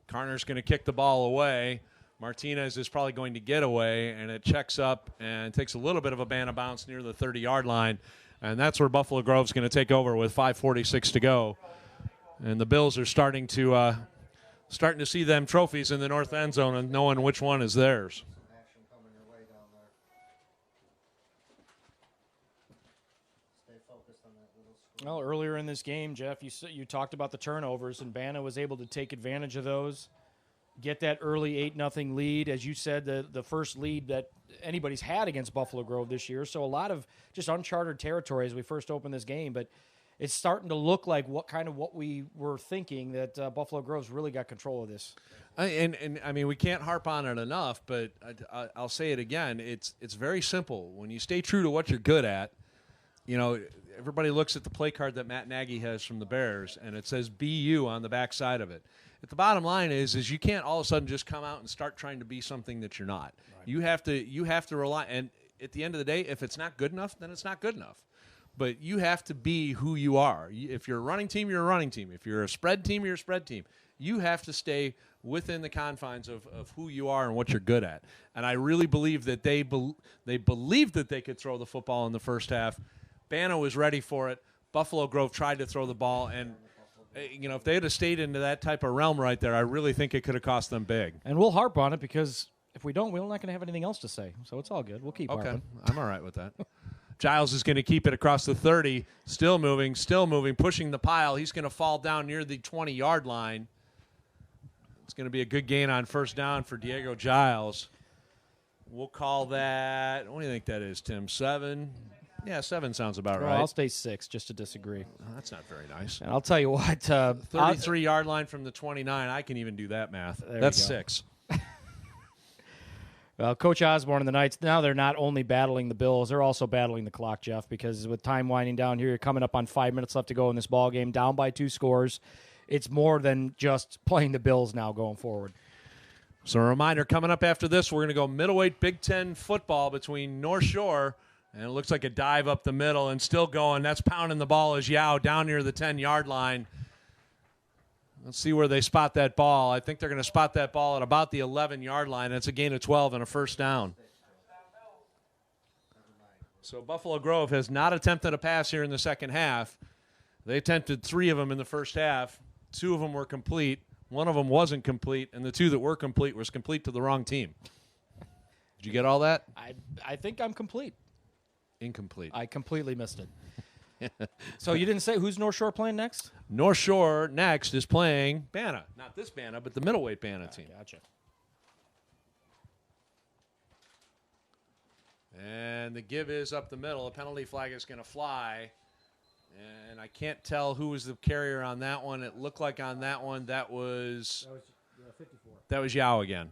Carner's going to kick the ball away. Martinez is probably going to get away, and it checks up and takes a little bit of a BANA bounce near the 30-yard line. And that's where Buffalo Grove's going to take over with 5:46 to go. And the Bills are starting to see them trophies in the north end zone and knowing which one is theirs. Action coming your way down there. Stay focused on that little screen. Well, earlier in this game, Jeff, you talked about the turnovers, and BANA was able to take advantage of those, get that early 8-0 lead. As you said, the first lead that anybody's had against Buffalo Grove this year. So a lot of just uncharted territory as we first opened this game. But it's starting to look like what we were thinking, that Buffalo Grove's really got control of this. And I mean, we can't harp on it enough, but I'll say it again. It's very simple. When you stay true to what you're good at, everybody looks at the play card that Matt Nagy has from the Bears, and it says BU on the back side of it. But the bottom line is you can't all of a sudden just come out and start trying to be something that you're not. Right. You have to rely, and at the end of the day, if it's not good enough, then it's not good enough. But you have to be who you are. If you're a running team, you're a running team. If you're a spread team, you're a spread team. You have to stay within the confines of who you are and what you're good at. And I really believe that they believed that they could throw the football in the first half. BANA was ready for it. Buffalo Grove tried to throw the ball, and if they had stayed into that type of realm right there, I really think it could have cost them big. And we'll harp on it, because if we don't, we're not going to have anything else to say. So it's all good. We'll keep harping. I'm all right with that. Giles is going to keep it across the 30, still moving, pushing the pile. He's going to fall down near the 20-yard line. It's going to be a good gain on first down for Diego Giles. We'll call that, what do you think that is, Tim? 7? Yeah, 7 sounds about right. I'll stay 6 just to disagree. That's not very nice. And I'll tell you what. 33-yard line from the 29. I can even do that math. That's 6. Well, Coach Osborne and the Knights, now they're not only battling the Bills, they're also battling the clock, Jeff, because with time winding down here, you're coming up on 5 minutes left to go in this ball game, down by 2 scores. It's more than just playing the Bills now going forward. So a reminder, coming up after this, we're going to go middleweight Big 10 football between North Shore, and it looks like a dive up the middle and still going. That's pounding the ball as Yao down near the 10-yard line. Let's see where they spot that ball. I think they're going to spot that ball at about the 11-yard line. It's a gain of 12 and a first down. So Buffalo Grove has not attempted a pass here in the second half. They attempted 3 of them in the first half. 2 of them were complete. 1 of them wasn't complete, and the 2 that were complete was complete to the wrong team. Did you get all that? I think I'm complete. Incomplete. I completely missed it. So you didn't say who's North Shore playing next? North Shore next is playing BANA. Not this BANA, but the middleweight BANA team. Gotcha. And the give is up the middle. A penalty flag is going to fly. And I can't tell who was the carrier on that one. It looked like on that one that was 54. That was Yao again.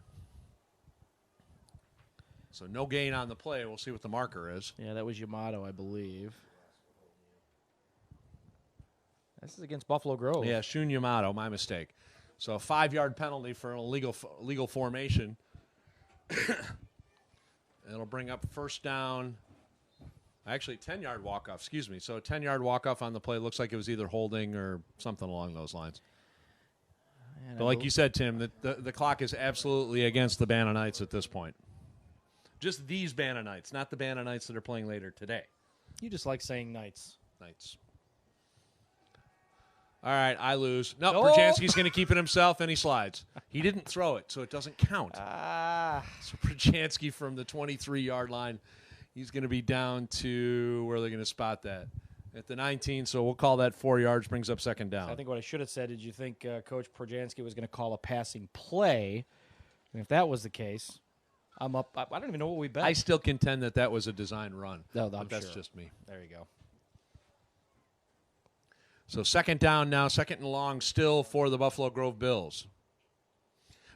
So no gain on the play. We'll see what the marker is. Yeah, that was Yamato, I believe. This is against Buffalo Grove. Yeah, Shun Yamato, my mistake. So a 5-yard penalty for an illegal formation. It'll bring up first down. Actually, 10-yard walk-off, excuse me. So a 10-yard walk-off on the play. Looks like it was either holding or something along those lines. But like you said, Tim, the clock is absolutely against the BANA Knights at this point. Just these BANA Knights, not the BANA Knights that are playing later today. You just like saying Knights. Knights. All right, I lose. No, Oh! Perjanski's going to keep it himself, and he slides. He didn't throw it, so it doesn't count. So Perjanski from the 23-yard line, he's going to be down to where they're going to spot that. At the 19, so we'll call that 4 yards, brings up second down. I think what I should have said, did you think Coach Perjanski was going to call a passing play? And if that was the case, I'm up. I don't even know what we bet. I still contend that was a design run. No, but I'm that's sure. just me. There you go. So second down now, second and long still for the Buffalo Grove Bills.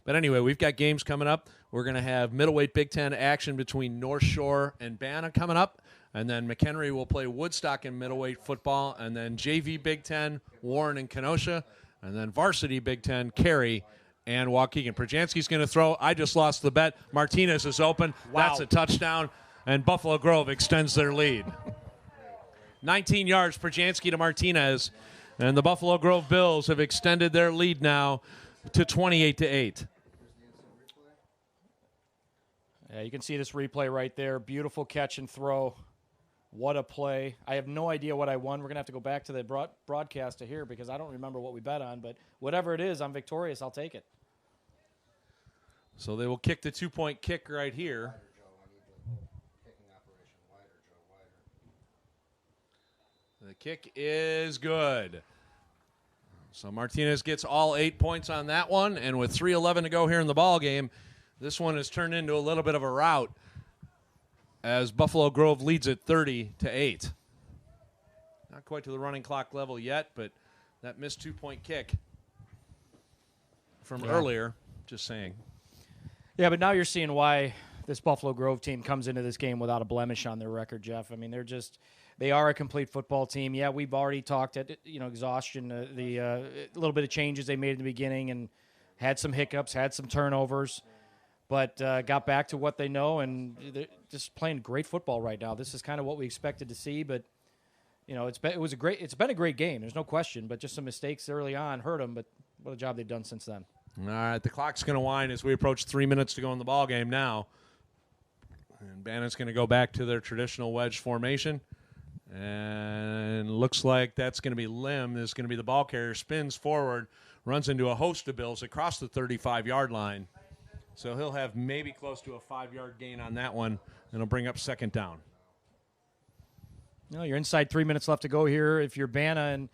But anyway, we've got games coming up. We're going to have middleweight Big 10 action between North Shore and BANA coming up. And then McHenry will play Woodstock in middleweight football. And then JV Big 10, Warren and Kenosha. And then varsity Big 10, Cary and Waukegan. Perjanski's going to throw. I just lost the bet. Martinez is open. Wow. That's a touchdown. And Buffalo Grove extends their lead. 19 yards, Perjanski to Martinez. And the Buffalo Grove Bills have extended their lead now to 28-8. Yeah, you can see this replay right there. Beautiful catch and throw. What a play. I have no idea what I won. We're going to have to go back to the broadcast to hear because I don't remember what we bet on. But whatever it is, I'm victorious. I'll take it. So they will kick the 2-point kick right here. The kick is good. So Martinez gets all 8 points on that one, and with 3:11 to go here in the ball game, this one has turned into a little bit of a rout as Buffalo Grove leads it 30-8. Not quite to the running clock level yet, but that missed 2-point kick from earlier, just saying. Yeah, but now you're seeing why this Buffalo Grove team comes into this game without a blemish on their record, Jeff. I mean, they are a complete football team. Yeah, we've already talked at exhaustion, the little bit of changes they made in the beginning and had some hiccups, had some turnovers, but got back to what they know, and they're just playing great football right now. This is kind of what we expected to see, but it's been a great game. There's no question, but just some mistakes early on hurt them. But what a job they've done since then. All right, the clock's going to wind as we approach 3 minutes to go in the ball game now. And BANA's going to go back to their traditional wedge formation. And looks like that's going to be Lim. This is going to be the ball carrier. Spins forward, runs into a host of Bills across the 35-yard line. So he'll have maybe close to a 5-yard gain on that one, and it'll bring up second down. You're inside 3 minutes left to go here. If you're BANA and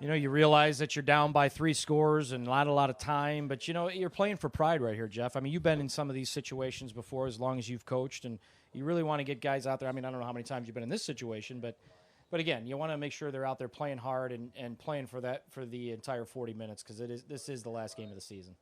you realize that you're down by 3 scores and not a lot of time, but you're playing for pride right here, Jeff. I mean, you've been in some of these situations before as long as you've coached, and you really want to get guys out there. I mean, I don't know how many times you've been in this situation, but again, you want to make sure they're out there playing hard and playing for the entire 40 minutes because this is the last game of the season.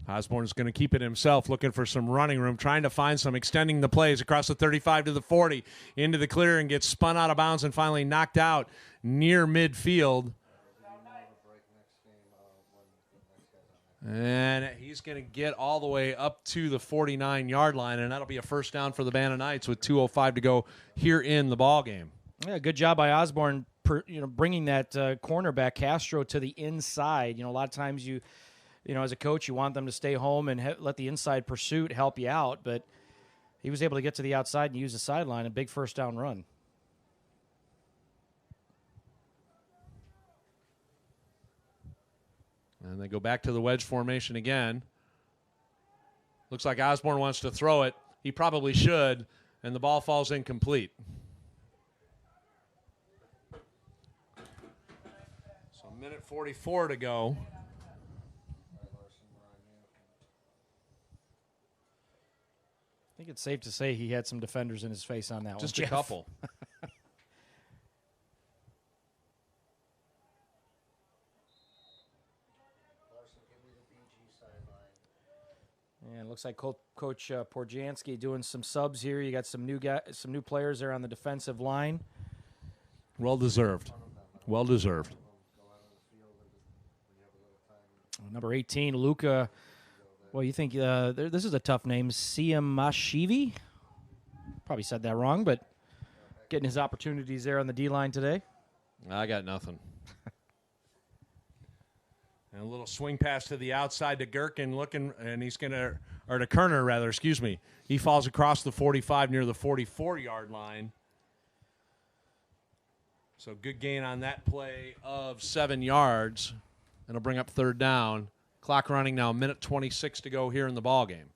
Osborne is going to keep it himself, looking for some running room, trying to find some, extending the plays across the 35 to the 40, into the clear, and gets spun out of bounds and finally knocked out near midfield. And he's going to get all the way up to the 49-yard line, and that'll be a first down for the BANA Knights with 2:05 to go here in the ball game. Yeah, good job by Osborne, bringing that cornerback Castro to the inside. A lot of times as a coach, you want them to stay home and let the inside pursuit help you out, but he was able to get to the outside and use the sideline, a big first down run. And they go back to the wedge formation again. Looks like Osborne wants to throw it. He probably should, and the ball falls incomplete. 1:44 to go. I think it's safe to say he had some defenders in his face on that one. Just a Jeff. couple. And it looks like Coach Porjanski doing some subs here. You got some new players there on the defensive line. Well deserved. Well deserved. Number 18, Luka. Well, you think this is a tough name, Siamashivi? Probably said that wrong, but getting his opportunities there on the D-line today. I got nothing. And a little swing pass to the outside to Gherkin looking, and he's going to, or to Kerner rather, excuse me. He falls across the 45 near the 44-yard line. So good gain on that play of 7 yards. It'll bring up third down. Clock running now, 1:26 to go here in the ball game.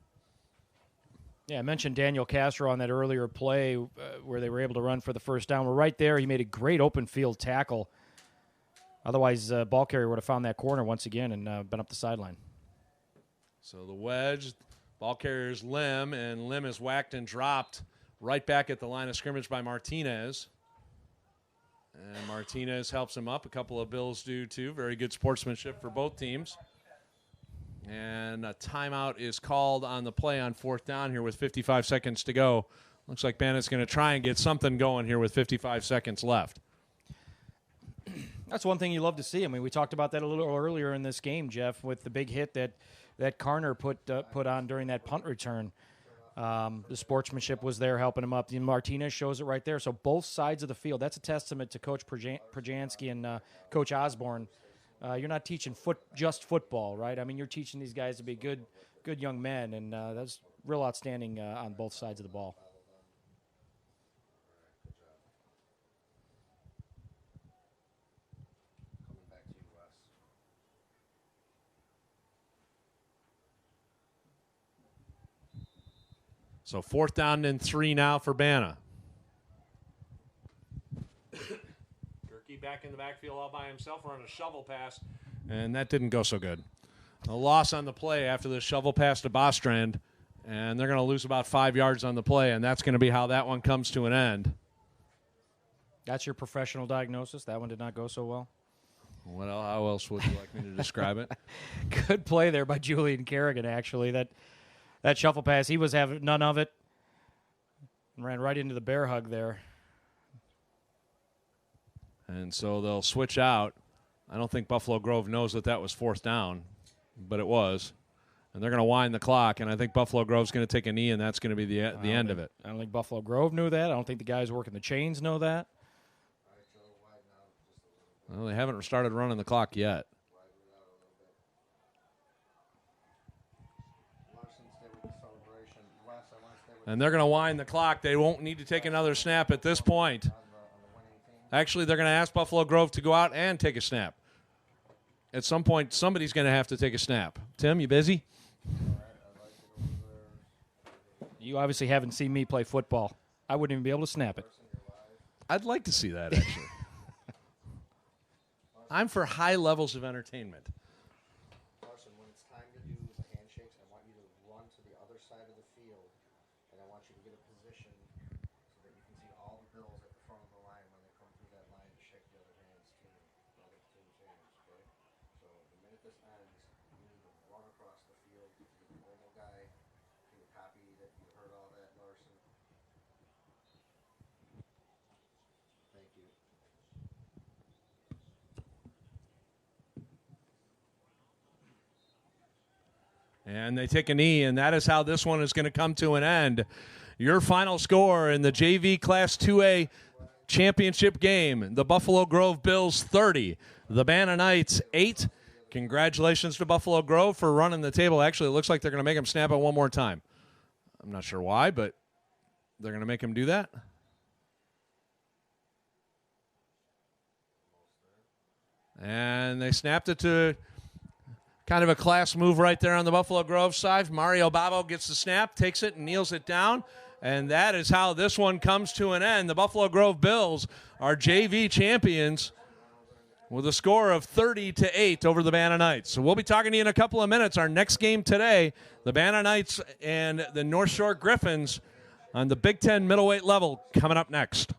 Yeah, I mentioned Daniel Castro on that earlier play where they were able to run for the first down. Well, right there, he made a great open field tackle. Otherwise, ball carrier would have found that corner once again and been up the sideline. So the wedge, ball carrier's Lim, and Lim is whacked and dropped right back at the line of scrimmage by Martinez. And Martinez helps him up. A couple of Bills do, too. Very good sportsmanship for both teams. And a timeout is called on the play on fourth down here with 55 seconds to go. Looks like BANA's going to try and get something going here with 55 seconds left. That's one thing you love to see. I mean, we talked about that a little earlier in this game, Jeff, with the big hit that Carner put on during that punt return. The sportsmanship was there helping him up. Martinez shows it right there. So both sides of the field. That's a testament to Coach Porjanski and Coach Osborne. You're not teaching just football, right? I mean, you're teaching these guys to be good young men, and that's real outstanding on both sides of the ball. So fourth down and 3 now for BANA. Gerke back in the backfield all by himself on a shovel pass, and that didn't go so good. A loss on the play after the shovel pass to Bostrand, and they're going to lose about 5 yards on the play, and that's going to be how that one comes to an end. That's your professional diagnosis? That one did not go so well? How else would you like me to describe it? Good play there by Julian Kerrigan, actually. That shuffle pass, he was having none of it. And ran right into the bear hug there. And so they'll switch out. I don't think Buffalo Grove knows that was fourth down, but it was. And they're going to wind the clock, and I think Buffalo Grove's going to take a knee, and that's going to be the end of it. I don't think Buffalo Grove knew that. I don't think the guys working the chains know that. Well, they haven't started running the clock yet. And they're going to wind the clock. They won't need to take another snap at this point. Actually, they're going to ask Buffalo Grove to go out and take a snap. At some point, somebody's going to have to take a snap. Tim, you busy? You obviously haven't seen me play football. I wouldn't even be able to snap it. I'd like to see that, actually. I'm for high levels of entertainment. Carson, when it's time to do the handshakes, I want you to run to the other side of the field, and I want you to get a position so that you can see all the Bills at the front of the line when they come through that line to shake the other team's hands, okay? So the minute this ends, you need to run across the field. You're the mobile guy. Can you copy that you heard all that, Larson? Thank you. And they take a knee, and that is how this one is going to come to an end. Your final score in the JV Class 2A championship game, the Buffalo Grove Bills 30, the BANA Knights 8. Congratulations to Buffalo Grove for running the table. Actually, it looks like they're going to make them snap it one more time. I'm not sure why, but they're going to make him do that. And they snapped it to kind of a class move right there on the Buffalo Grove side. Mario Babo gets the snap, takes it, and kneels it down. And that is how this one comes to an end. The Buffalo Grove Bills are JV champions with a score of 30-8 over the BANA Knights. So we'll be talking to you in a couple of minutes. Our next game today, the BANA Knights and the North Shore Griffins on the Big 10 middleweight level, coming up next.